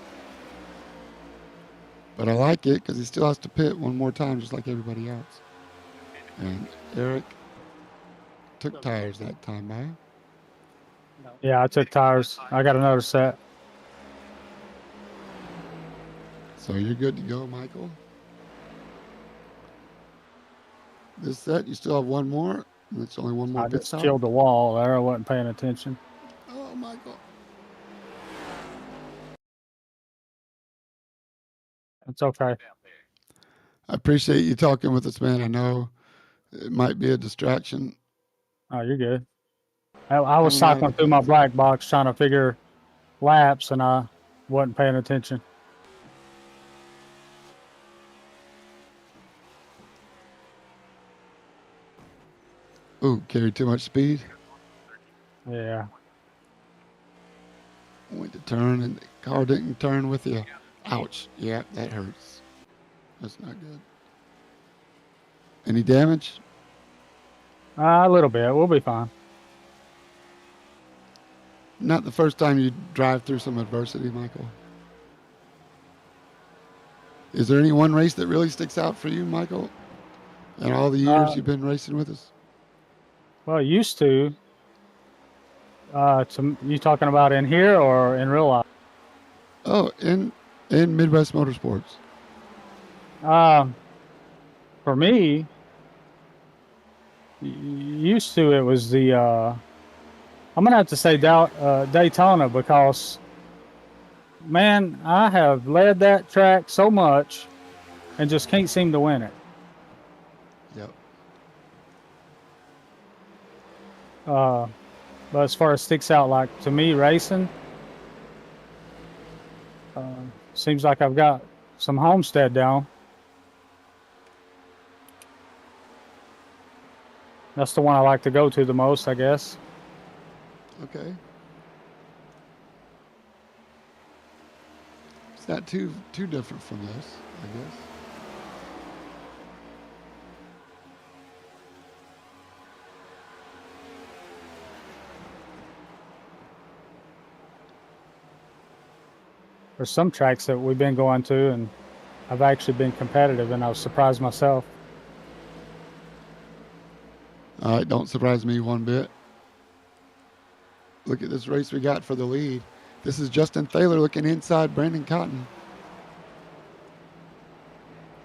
But I like it because he still has to pit one more time just like everybody else. And Eric took tires that time, Maya. Yeah, I took tires. I got another set. So you're good to go, Michael. This set, you still have one more. And it's only one more I pit just stop. killed the wall there. I wasn't paying attention. Oh, Michael. It's okay. I appreciate you talking with us, man. I know it might be a distraction. Oh, you're good. I was Coming out of cycling the through my pits. black box trying to figure laps, and I wasn't paying attention. Ooh, carry too much speed. Yeah. Went to turn and the car didn't turn with you. Ouch. Yeah, that hurts. That's not good. Any damage? A little bit. We'll be fine. Not the first time you drive through some adversity, Michael. Is there any one race that really sticks out for you, Michael? In all the years you've been racing with us? Well, it used to. You talking about in here or in real life? Oh, in Midwest Motorsports. For me, used to it was the. I'm gonna have to say Daytona because, man, I have led that track so much, and just can't seem to win it. Yep. But as far as sticks out, like to me, racing, seems like I've got some Homestead down. That's the one I like to go to the most, I guess. Okay. It's not too different from this, I guess. There's some tracks that we've been going to, and I've actually been competitive, and I was surprised myself. All right, don't surprise me one bit. Look at this race we got for the lead. This is Justin Thaler looking inside Brandon Cotton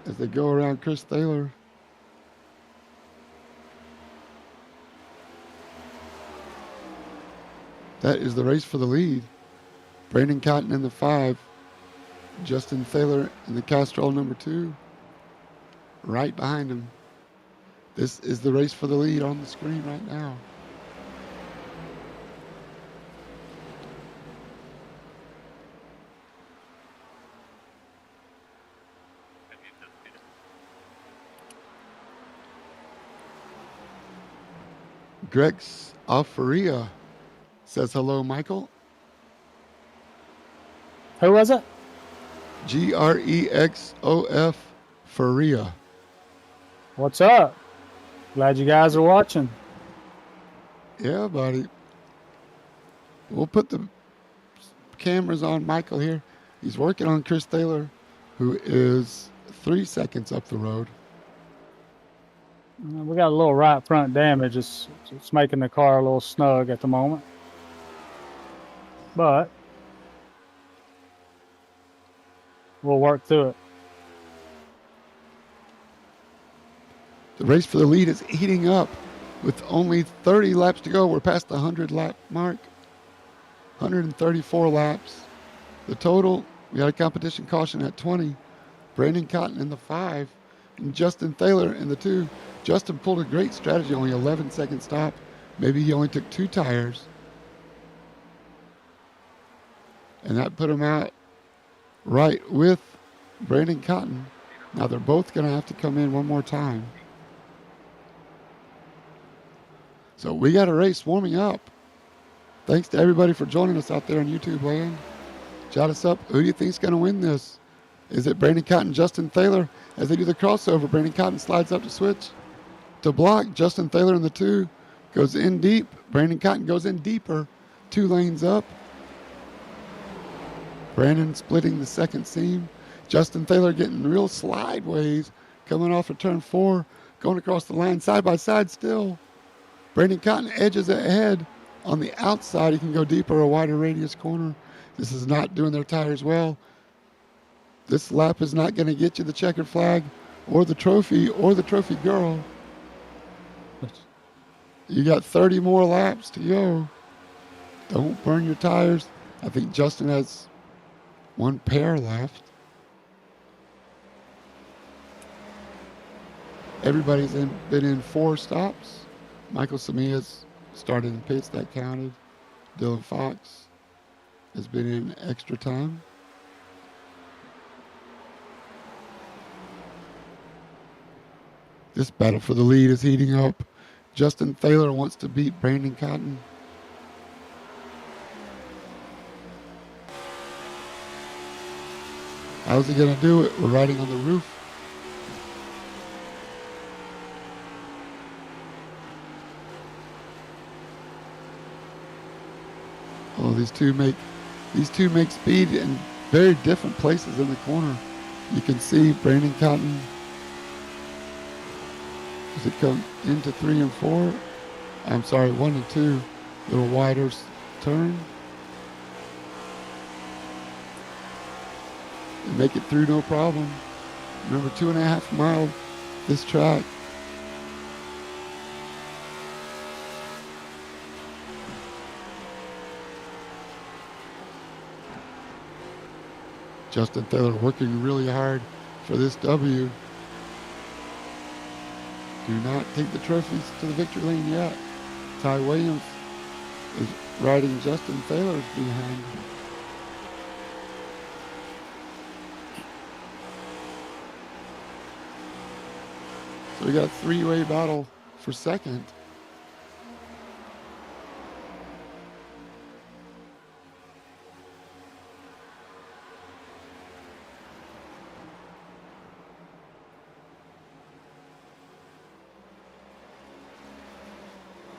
as they go around Chris Thaler. That is the race for the lead. Brandon Cotton in the 5. Justin Thaler in the Castrol number 2. Right behind him. This is the race for the lead on the screen right now. Grex Alfaria says hello, Michael. Who was it? Grexof Faria. What's up? Glad you guys are watching. Yeah, buddy. We'll put the cameras on Michael here. He's working on Chris Thaler, who is 3 seconds up the road. We got a little right front damage. It's making the car a little snug at the moment. But we'll work through it. The race for the lead is heating up with only 30 laps to go. We're past the 100 lap mark. 134 laps. The total, we had a competition caution at 20. Brandon Cotton in the 5 and Justin Thaler in the 2. Justin pulled a great strategy, only 11-second stop. Maybe he only took 2 tires. And that put him out right with Brandon Cotton. Now they're both going to have to come in one more time. So we got a race warming up. Thanks to everybody for joining us out there on YouTube land. Shout us up. Who do you think's going to win this? Is it Brandon Cotton, Justin Thaler? As they do the crossover, Brandon Cotton slides up to switch to block. Justin Thaler in the 2 goes in deep. Brandon Cotton goes in deeper. 2 lanes up. Brandon splitting the second seam. Justin Thaler getting real slideways, coming off of turn 4, going across the line side by side still. Brandon Cotton edges ahead on the outside. He can go deeper, a wider radius corner. This is not doing their tires well. This lap is not going to get you the checkered flag or the trophy girl. You got 30 more laps to go. Don't burn your tires. I think Justin has 1 pair left. Everybody's been in 4 stops. Michael Samia's started in pits, that counted. Dylan Fox has been in extra time. This battle for the lead is heating up. Justin Thaler wants to beat Brandon Cotton. How's he going to do it? We're riding on the roof. Oh, these two make speed in very different places in the corner. You can see Brandon Cotton as it comes into 3 and 4. I'm sorry, 1 and 2. Little wider turn. They make it through no problem. Remember, 2.5 miles this track. Justin Taylor working really hard for this W. Do not take the trophies to the victory lane yet. Ty Williams is riding Justin Taylor's behind. So we got a 3-way battle for second.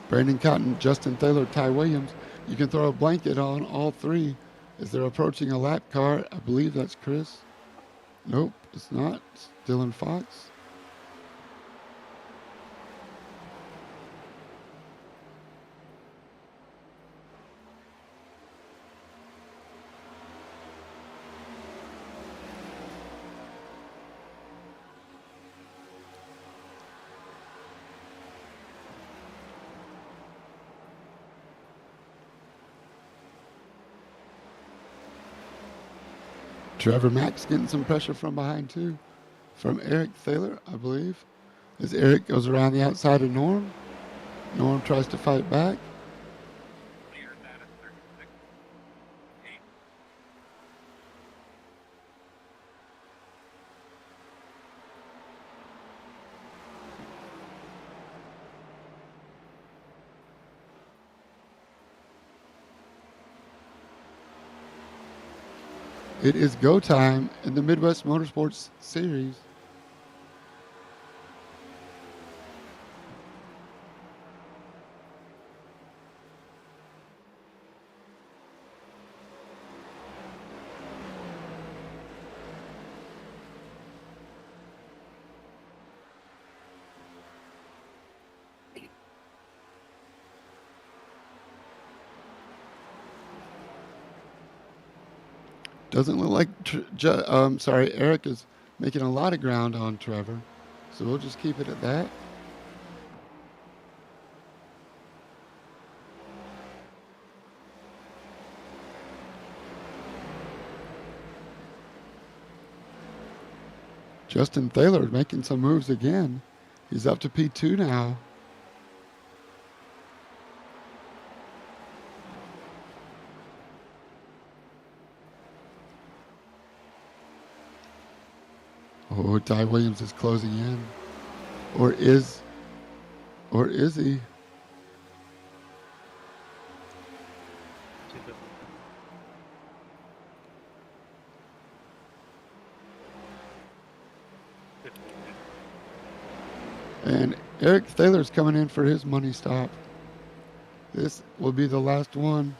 Brandon Cotton, Justin Taylor, Ty Williams. You can throw a blanket on all three as they're approaching a lap car. I believe that's Chris. Nope, it's not. It's Dylan Fox. Trevor Mack's getting some pressure from behind too, from Eric Thaler, I believe. As Eric goes around the outside of Norm. Norm tries to fight back. Leader that at 36. 8. It is go time in the Midwest Motorsports Series. Doesn't look like, Eric is making a lot of ground on Trevor. So we'll just keep it at that. Justin Thaler making some moves again. He's up to P2 now. Oh, Ty Williams is closing in. Or is he? And Eric Thaler's coming in for his money stop. This will be the last one.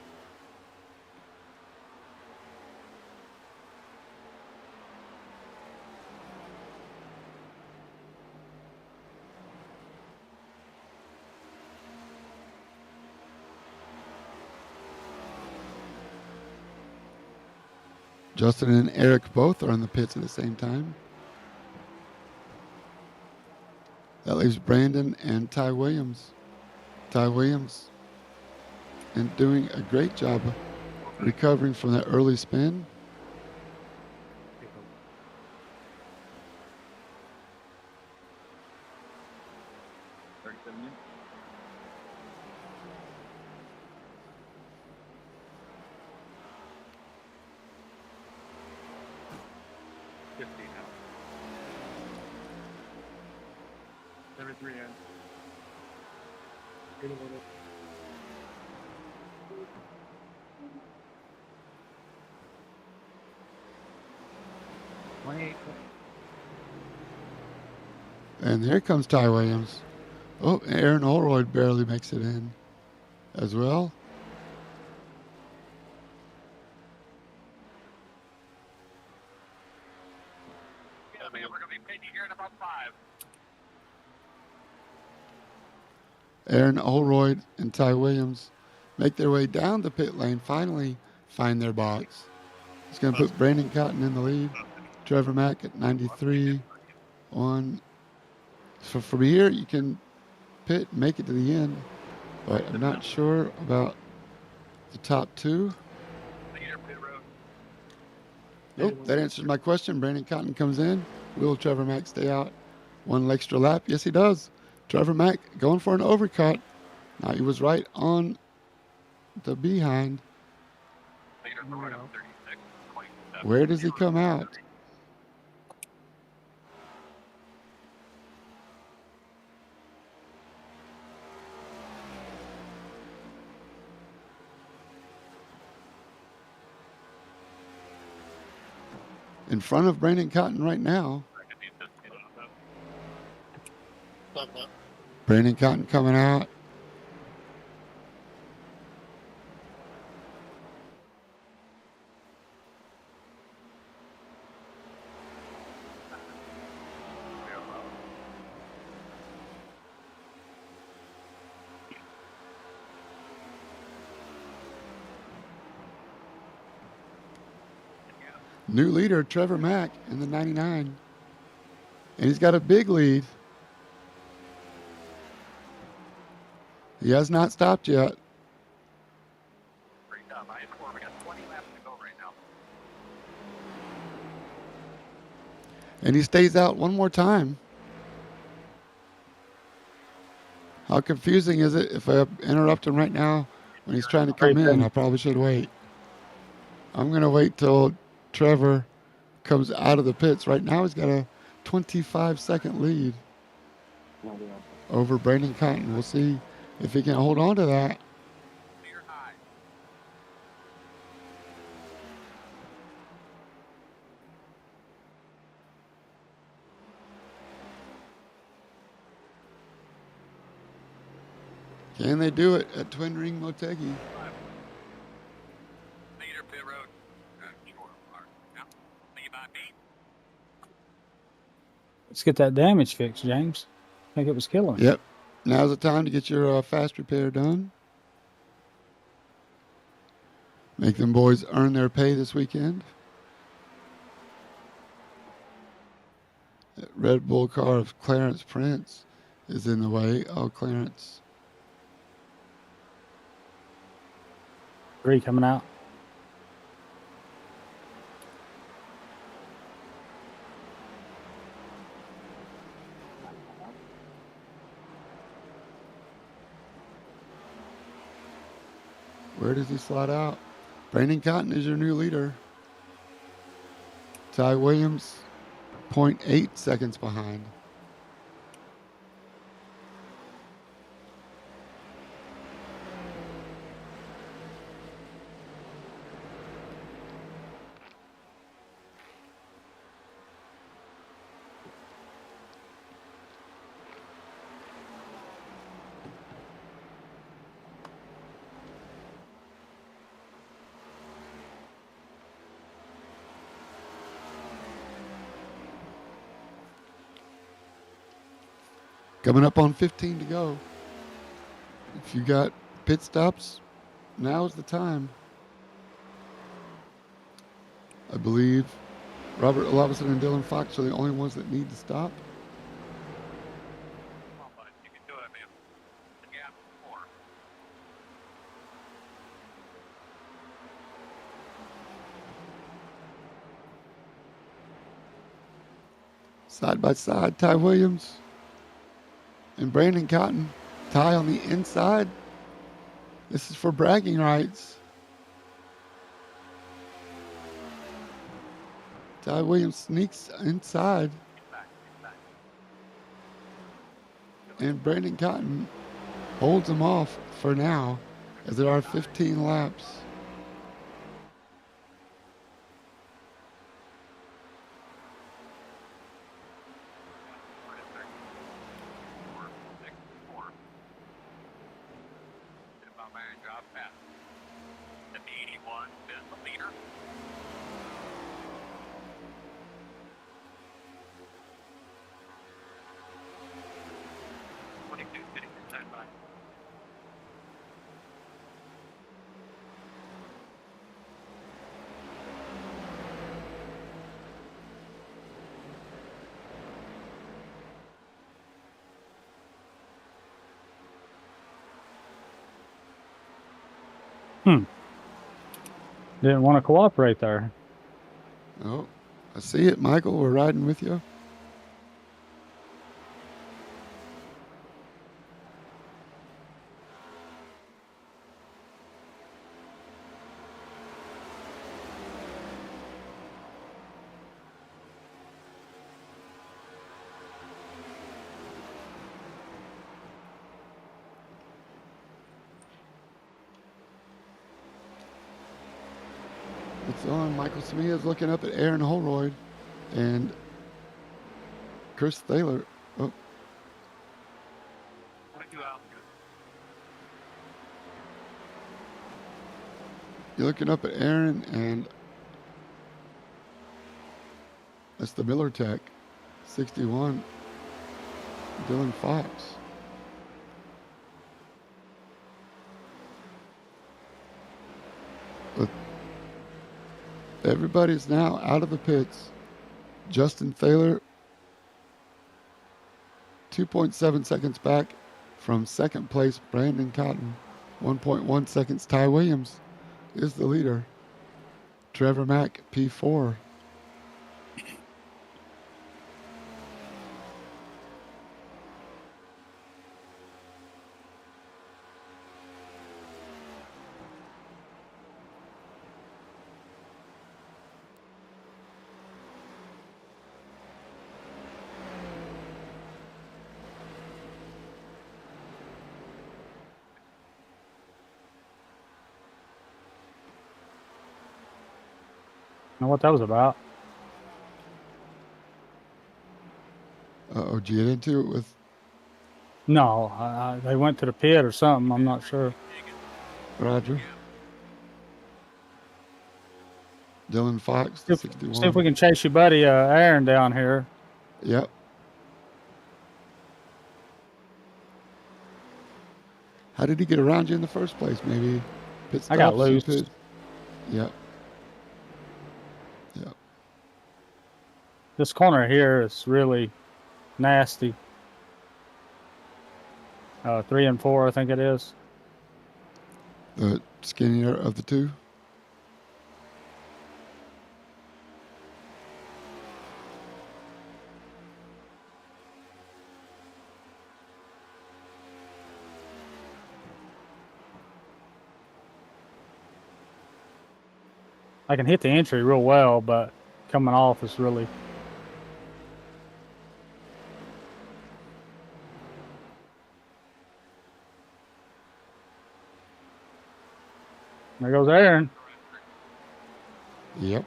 Justin and Eric both are in the pits at the same time. That leaves Brandon and Ty Williams. Ty Williams and doing a great job recovering from that early spin. 28. And here comes Ty Williams. Oh, Aaron Holroyd barely makes it in as well. Yeah, man, we're going to be pitting here in about 5. Aaron Holroyd and Ty Williams make their way down the pit lane, finally find their box. It's going to put Brandon Cotton in the lead. Trevor Mack at 93. So from here, you can pit and make it to the end. But I'm not sure about the top two. Leader pit road. Nope, that answers my question. Brandon Cotton comes in. Will Trevor Mack stay out one extra lap? Yes, he does. Trevor Mack going for an overcut. Now, he was right on the behind. Leader for right up 36. Where does he come out? In front of Brandon Cotton right now. Brandon Cotton coming out. New leader, Trevor Mack, in the 99. And he's got a big lead. He has not stopped yet. Great job. I score. We got 20 laps to go right now. And he stays out one more time. How confusing is it if I interrupt him right now when he's trying to come in? I probably should wait. I'm going to wait till Trevor comes out of the pits. Right now he's got a 25-second lead over Brandon Cotton. We'll see if he can hold on to that. Clear high. Can they do it at Twin Ring Motegi? Leader pit road. Sure. Now, lead by me. Let's get that damage fixed, James. I think it was killing me. Yep. Now's the time to get your fast repair done. Make them boys earn their pay this weekend. That Red Bull car of Clarence Prince is in the way. Oh, Clarence. 3 coming out. Where does he slide out? Brandon Cotton is your new leader. Ty Williams, 0.8 seconds behind. Coming up on 15 to go. If you got pit stops, now's the time. I believe Robert Olavison and Dylan Fox are the only ones that need to stop. Come on, bud. You can do it, man. The gap 4. Side by side, Ty Williams and Brandon Cotton. Ty on the inside. This is for bragging rights. Ty Williams sneaks inside. Get back. Get back. And Brandon Cotton holds him off for now as there are 15 laps. Not bad job, Pat. The 81 is the leader. Sitting inside by. Didn't want to cooperate there. Oh, I see it, Michael. We're riding with you. It's on. Michael Smith is looking up at Aaron Holroyd and Chris Thaler. Oh, 22 out. you're looking up at Aaron, and that's the Miller Tech, 61, Dylan Fox. But everybody's now out of the pits. Justin Thaler, 2.7 seconds back from second place. Brandon Cotton, 1.1 seconds. Ty Williams is the leader. Trevor Mack, P4. Know what that was about? Did you get into it with No, they went to the pit or something. I'm not sure. Roger? Dylan Fox, See 61. if we can chase your buddy Aaron down here. Yep. How did he get around you in the first place? Maybe pit stops? I got loose. Yep. Yep. This corner here is really nasty. 3 and 4, I think it is. The skinnier of the two. I can hit the entry real well, but coming off is really. There goes Aaron. Yep.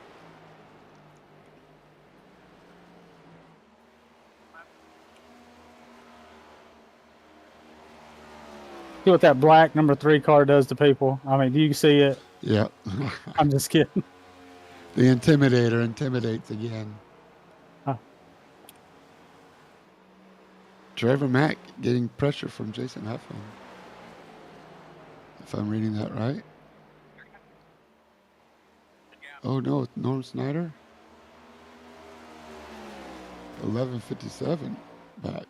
See what that black number 3 car does to people. I mean, do you see it? Yep. I'm just kidding. The Intimidator intimidates again. Huh. Trevor Mack getting pressure from Jason Huffman. If I'm reading that right. Oh no, it's Norm Snyder. 11:57 back.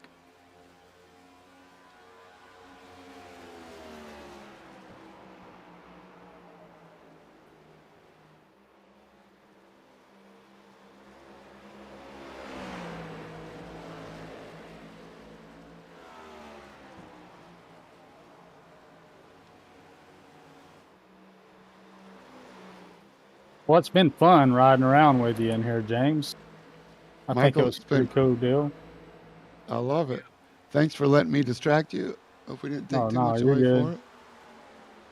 Well, it's been fun riding around with you in here, James. I think it Michael, was a it's been- pretty cool deal. I love it. Thanks for letting me distract you. Hope we didn't take Oh, too no, much you're away good. for it.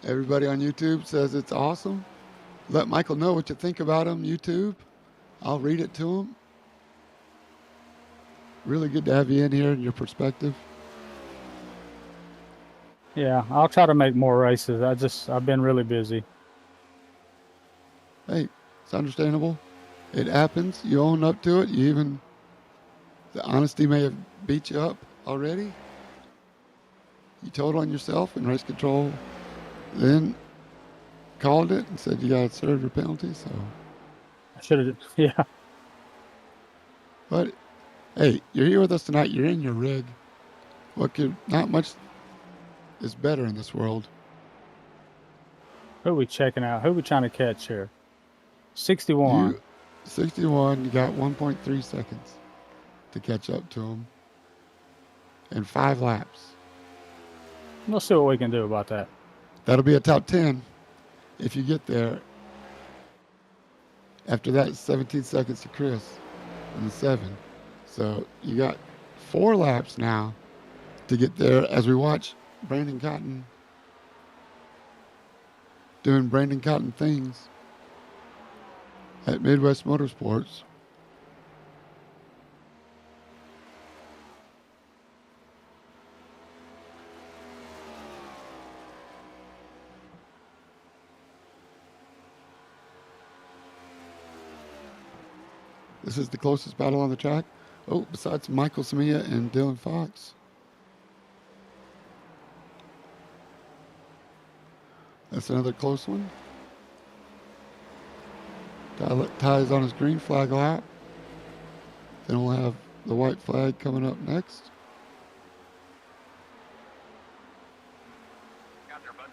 Everybody on YouTube says it's awesome. Let Michael know what you think about him, YouTube. I'll read it to him. Really good to have you in here and your perspective. Yeah, I'll try to make more races. I've been really busy. Hey, it's understandable. It happens. You own up to it. The honesty may have beat you up already. You told on yourself, and race control then called it and said you got to serve your penalty. So, I should have. Yeah. but hey, you're here with us tonight. You're in your rig. Not much is better in this world. Who are we checking out? Who are we trying to catch here? 61. You, 61, you got 1.3 seconds to catch up to him in 5 laps. We'll see what we can do about that. That'll be a top 10 if you get there. After that, 17 seconds to Chris in the 7. So you got 4 laps now to get there as we watch Brandon Cotton doing Brandon Cotton things at Midwest Motorsports. This is the closest battle on the track. Oh, besides Michael Samia and Dylan Fox. That's another close one. Ty's on his green flag lap. Then we'll have the white flag coming up next. Got there, bud.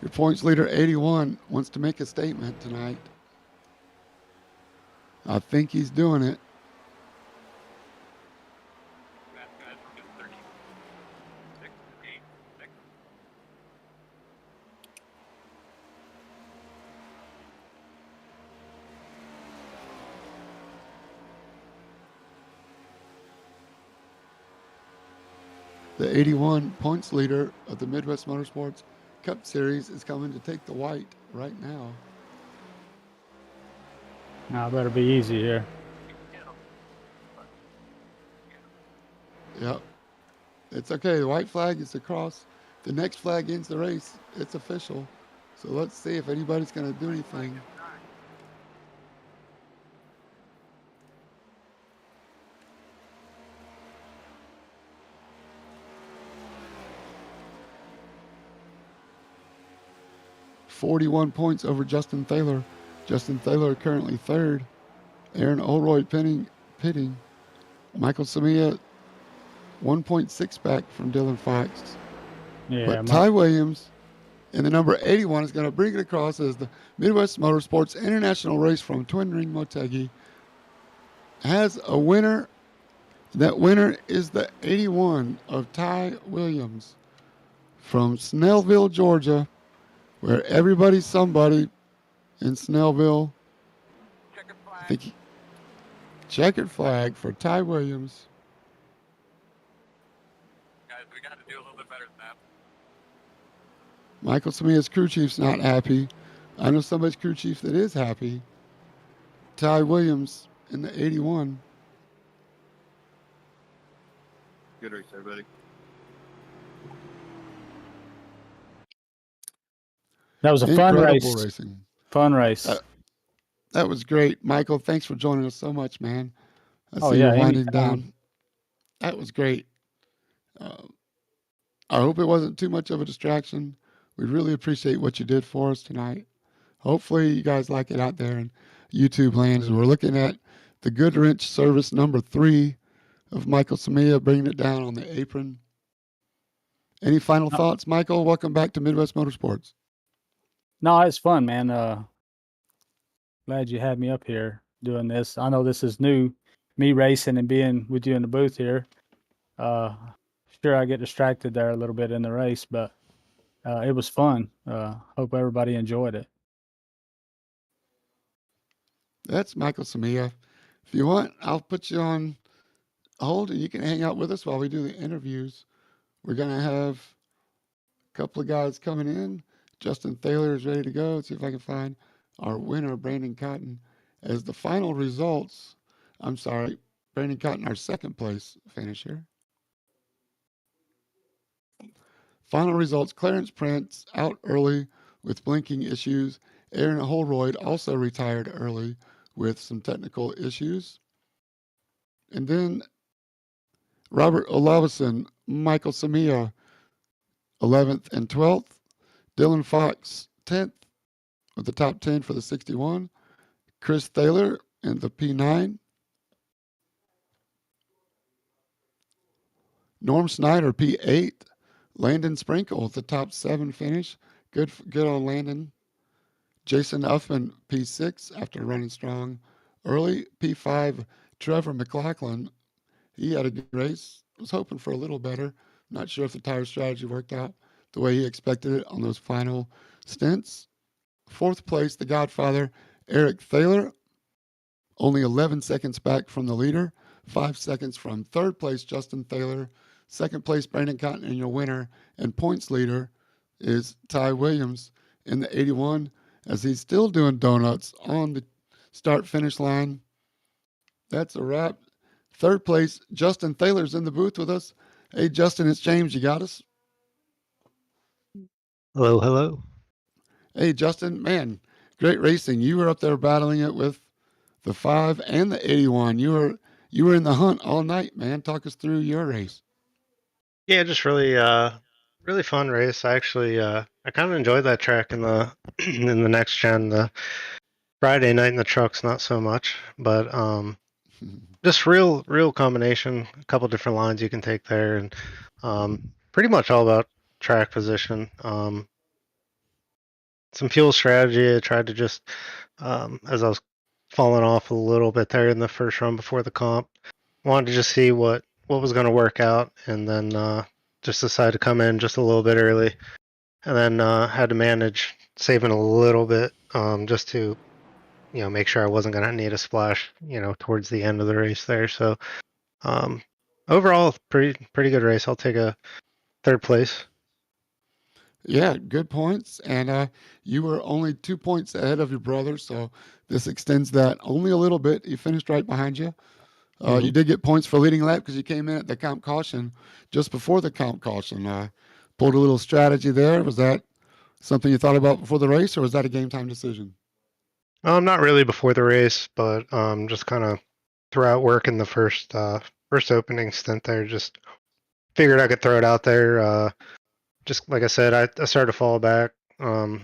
Your points leader, 81, wants to make a statement tonight. I think he's doing it. That guy's from 36, 8, 6. The 81 points leader of the Midwest Motorsports Cup Series is coming to take the white right now. Now, I better be easy here. Yep. It's okay. The white flag is across. The next flag ends the race. It's official. So let's see if anybody's going to do anything. "41 points over Justin Thaler. Justin Thaler currently third. Aaron Oldroyd pitting. Michael Samia 1.6 back from Dylan Fox. Yeah, But Ty Williams in the number 81 is going to bring it across as the Midwest Motorsports International race from Twin Ring Motegi has a winner. That winner is the 81 of Ty Williams from Snellville, Georgia, where everybody's somebody in Snellville. Checkered I flag. think checkered flag for Ty Williams. Guys, we got to do a little bit better than that. Michael Samia's crew chief's not happy. I know somebody's crew chief that is happy. Ty Williams in the 81. Good race, everybody. that was a fun Incredible race. racing. Fun race. That was great. Michael, thanks for joining us so much, man. I Oh, see yeah, you're winding anytime. down. That was great. I hope it wasn't too much of a distraction. We really appreciate what you did for us tonight. Hopefully you guys like it out there in YouTube land. As we're looking at the Goodwrench service number 3 of Michael Samia, bringing it down on the apron. Any final thoughts, Michael? Welcome back to Midwest Motorsports. No, it's fun, man. Glad you had me up here doing this. I know this is new, me racing and being with you in the booth here. Sure, I get distracted there a little bit in the race, but it was fun. Hope everybody enjoyed it. That's Michael Samia. If you want, I'll put you on hold and you can hang out with us while we do the interviews. We're going to have a couple of guys coming in. Justin Thaler is ready to go. Let's see if I can find our winner, Brandon Cotton, as the final results. I'm sorry, Brandon Cotton, our second place finisher. Final results, Clarence Prince out early with blinking issues. Aaron Holroyd also retired early with some technical issues. And then Robert Olavison, Michael Samia, 11th and 12th. Dylan Fox, 10th with the top 10 for the 61. Chris Thaler in the P9. Norm Snyder, P8. Landon Sprinkle with the top 7 finish. Good on Landon. Jason Uffman, P6 after running strong early. P5, Trevor McLaughlin. He had a good race. Was hoping for a little better. Not sure if the tire strategy worked out the way he expected it on those final stints. 4th place, the Godfather, Eric Thaler, only 11 seconds back from the leader. 5 seconds from 3rd place, Justin Thaler. 2nd place, Brandon Cotton, and your winner and points leader is Ty Williams in the 81, as he's still doing donuts on the start-finish line. That's a wrap. 3rd place, Justin Thaler's in the booth with us. Hey, Justin, it's James. You got us? Hello, hello. Hey, Justin, man, great racing. You were up there battling it with the 5 and the 81. You were in the hunt all night, man. Talk us through your race. Yeah, just really fun race. I actually I kind of enjoyed that track in the in the next gen. The Friday night in the trucks, not so much, but just real combination. A couple different lines you can take there, and pretty much all about track position. Some fuel strategy. I tried to just as I was falling off a little bit there in the first run before the comp, wanted to just see what was going to work out, and then just decided to come in just a little bit early, and then had to manage saving a little bit just to make sure I wasn't going to need a splash towards the end of the race there. So overall, pretty good race. I'll take a 3rd place. Yeah, good points. And you were only 2 points ahead of your brother, so this extends that only a little bit. He finished right behind you. You did get points for leading lap because you came in at the comp caution just before the comp caution. Pulled a little strategy there. Was that something you thought about before the race, or was that a game time decision? Not really before the race, but just kind of throughout work in the first opening stint there. Just figured I could throw it out there. Just like I said, I started to fall back a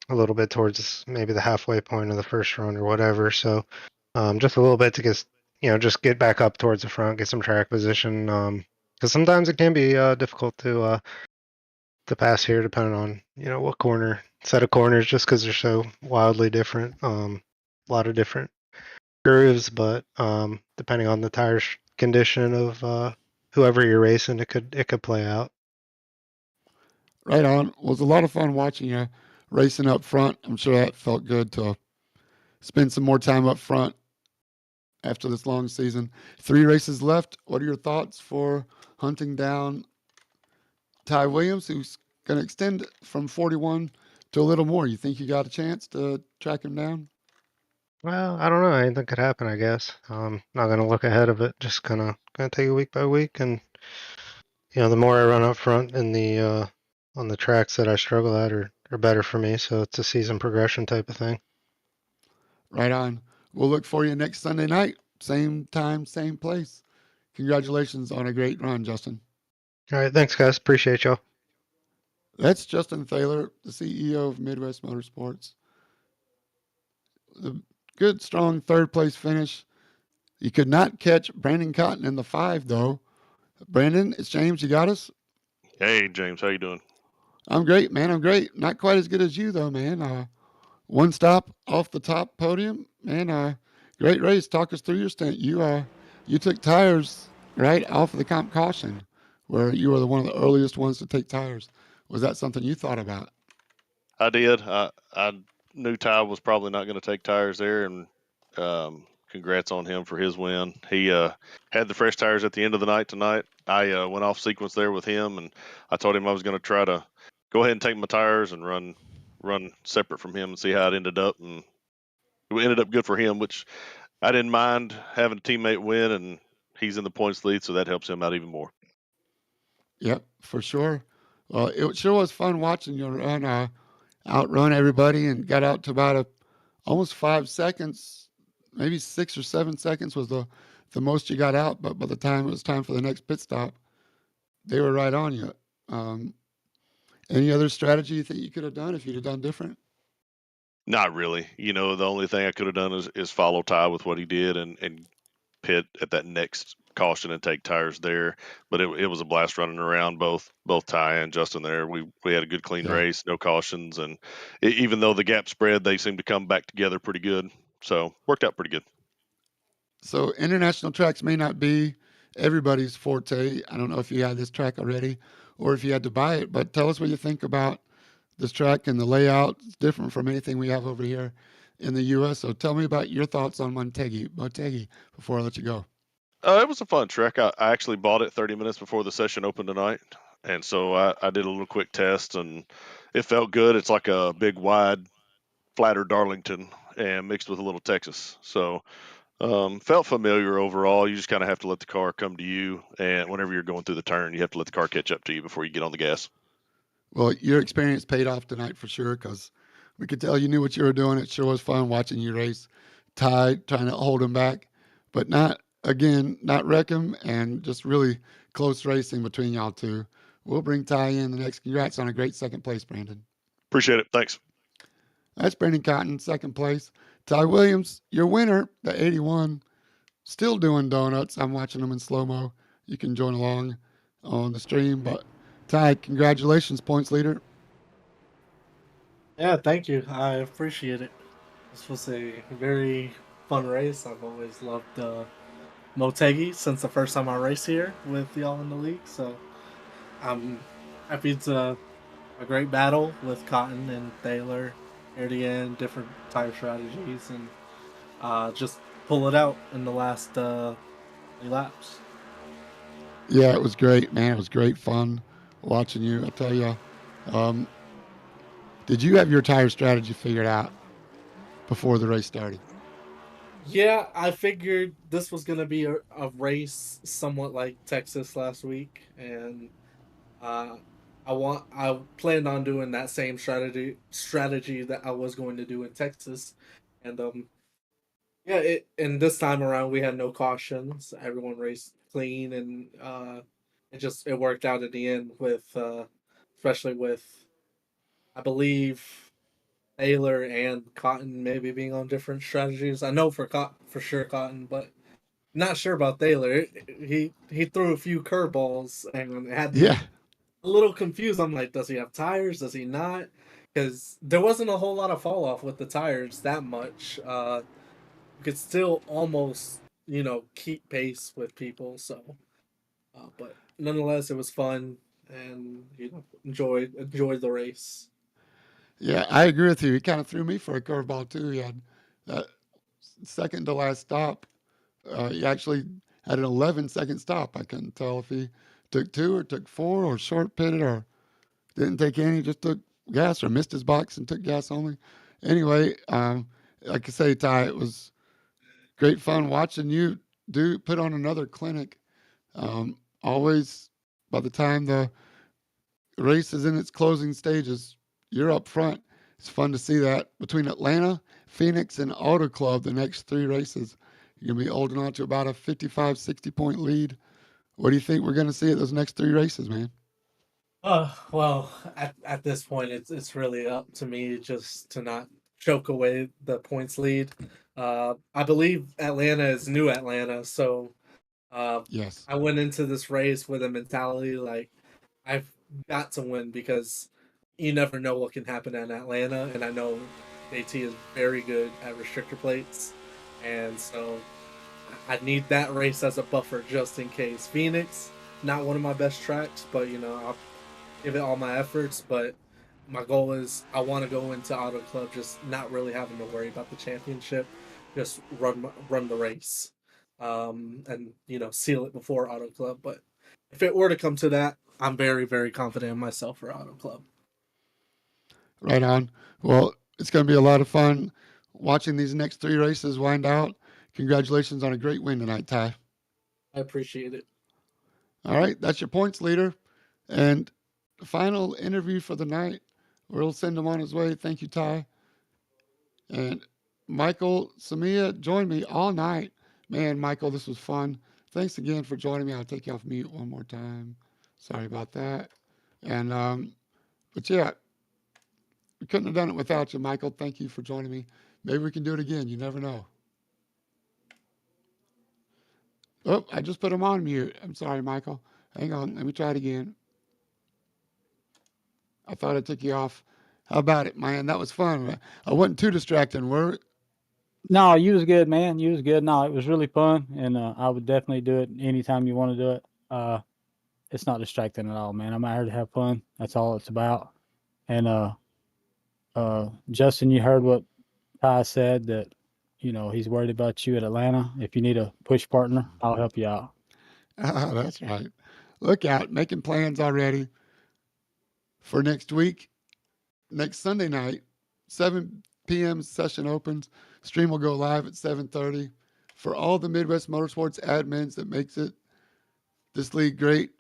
little bit towards maybe the halfway point of the first run or whatever. So just a little bit to just get back up towards the front, get some track position. Because sometimes it can be difficult to pass here, depending on what set of corners, just because they're so wildly different. A lot of different grooves, but depending on the tire condition of whoever you're racing, it could play out. Right on. Well, it was a lot of fun watching you racing up front. I'm sure that felt good to spend some more time up front after this long season. 3 races left. What are your thoughts for hunting down Ty Williams, who's going to extend from 41 to a little more? You think you got a chance to track him down? Well, I don't know. Anything could happen, I guess. Not gonna look ahead of it. Just gonna take it week by week, and the more I run up front in the on the tracks that I struggle at are better for me. So it's a season progression type of thing. Right on. We'll look for you next Sunday night. Same time, same place. Congratulations on a great run, Justin. All right, thanks, guys. Appreciate y'all. That's Justin Thaler, the CEO of Midwest Motorsports. The good, strong 3rd place finish. You could not catch Brandon Cotton in the 5, though. Brandon, it's James. You got us? Hey, James, how you doing? I'm great, man. I'm great. Not quite as good as you, though, man. One stop off the top podium, man. Great race. Talk us through your stint. You took tires right off of the comp caution, where you were one of the earliest ones to take tires. Was that something you thought about? I did. I knew Ty was probably not going to take tires there, and kind congrats on him for his win. He had the fresh tires at the end of the night tonight. I went off sequence there with him, and I told him I was going to try to go ahead and take my tires and run separate from him and see how it ended up. And it ended up good for him, which I didn't mind having a teammate win, and he's in the points lead, so that helps him out even more. Yep, for sure. Well, it sure was fun watching you run, outrun everybody, and got out to about almost 5 seconds, maybe 6 or 7 seconds was the most you got out. But by the time it was time for the next pit stop, they were right on you. Um, any other strategy you think you could have done if you'd have done different? Not really. The only thing I could have done is follow Ty with what he did and pit at that next caution and take tires there. But it was a blast running around both Ty and Justin there. We had a good clean Yeah. race, no cautions, and even though the gap spread, they seemed to come back together pretty good. So worked out pretty good. So international tracks may not be everybody's forte. I don't know if you had this track already or if you had to buy it, but tell us what you think about this track and the layout. It's different from anything we have over here in the U.S. So tell me about your thoughts on Motegi before I let you go. It was a fun track. I actually bought it 30 minutes before the session opened tonight, and so I did a little quick test, and it felt good. It's like a big, wide, flatter Darlington and mixed with a little Texas. So felt familiar overall. You just kind of have to let the car come to you, and whenever you're going through the turn, you have to let the car catch up to you before you get on the gas. Well, your experience paid off tonight for sure because we could tell you knew what you were doing. It sure was fun watching you race. Ty trying to hold him back, but not wreck him, and just really close racing between y'all two. We'll bring Ty in the next. Congrats on a great second place, Brandon. Appreciate it. Thanks. That's Brandon Cotton, second place. Ty Williams, your winner, the 81, still doing donuts. I'm watching them in slow mo. You can join along on the stream, but Ty, congratulations, points leader. Yeah, thank you. I appreciate it. This was a very fun race. I've always loved Motegi since the first time I raced here with y'all in the league. So I'm happy it's a great battle with Cotton and Thaler near the end, different tire strategies, and just pull it out in the last 3 laps. Yeah, it was great, man. It was great fun watching you. I tell you, did you have your tire strategy figured out before the race started? Yeah, I figured this was gonna be a race somewhat like Texas last week, and uh, I planned on doing that same strategy that I was going to do in Texas, and yeah, and this time around we had no cautions. Everyone raced clean, and it worked out at the end with especially with I believe Taylor and Cotton maybe being on different strategies. I know for sure Cotton, but not sure about Taylor. He threw a few curveballs and had me Yeah, a little confused. I'm like, does he have tires? Does he not? Because there wasn't a whole lot of fall off with the tires that much. You could still almost keep pace with people. So, but nonetheless, it was fun and enjoyed the race. yeah, I agree with you. He kind of threw me for a curveball too. He had that second to last stop. He actually had an 11-second stop. I couldn't tell if he took two or took four or short pitted or didn't take any, just took gas or missed his box and took gas only. Anyway, like I say, Ty, it was great fun watching you put on another clinic. Always, by the time the race is in its closing stages, you're up front. It's fun to see that between Atlanta, Phoenix, and Auto Club, the next three races. You're going to be holding on to about a 55, 60 point lead. What do you think we're going to see at those next three races, man? Well, at this point, it's really up to me just to not choke away the points lead. I believe Atlanta is new Atlanta, so uh, Yes. I went into this race with a mentality like I've got to win because you never know what can happen in Atlanta, and I know JT is very good at restrictor plates, and so I need that race as a buffer just in case. Phoenix, not one of my best tracks, but I'll give it all my efforts. But my goal is I want to go into Auto Club just not really having to worry about the championship. just run the race, and seal it before Auto Club. But if it were to come to that, I'm very, very confident in myself for Auto Club. Right on. Well, it's going to be a lot of fun watching these next 3 races wind out. Congratulations on a great win tonight, Ty. I appreciate it. All right, that's your points leader. And the final interview for the night. We'll send him on his way. Thank you, Ty. And Michael Samia joined me all night. Man, Michael, this was fun. Thanks again for joining me. I'll take you off mute one more time. Sorry about that. And but yeah, we couldn't have done it without you, Michael. Thank you for joining me. Maybe we can do it again. You never know. Oh, I just put him on mute. I'm sorry, Michael. Hang on. Let me try it again. I thought I took you off. How about it, man? That was fun. I wasn't too distracting, were it? No, you was good, man. You was good. No, it was really fun, and I would definitely do it anytime you want to do it. It's not distracting at all, man. I'm out here to have fun. That's all it's about. And Justin, you heard what Ty said, that he's worried about you at Atlanta. If you need a push partner, I'll help you out. Oh, that's right. Look out, making plans already for next week. Next Sunday night, 7 p.m. session opens. Stream will go live at 7:30. For all the Midwest Motorsports admins that makes it this league great,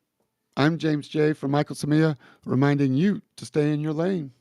I'm James J. from Michael Samia, reminding you to stay in your lane.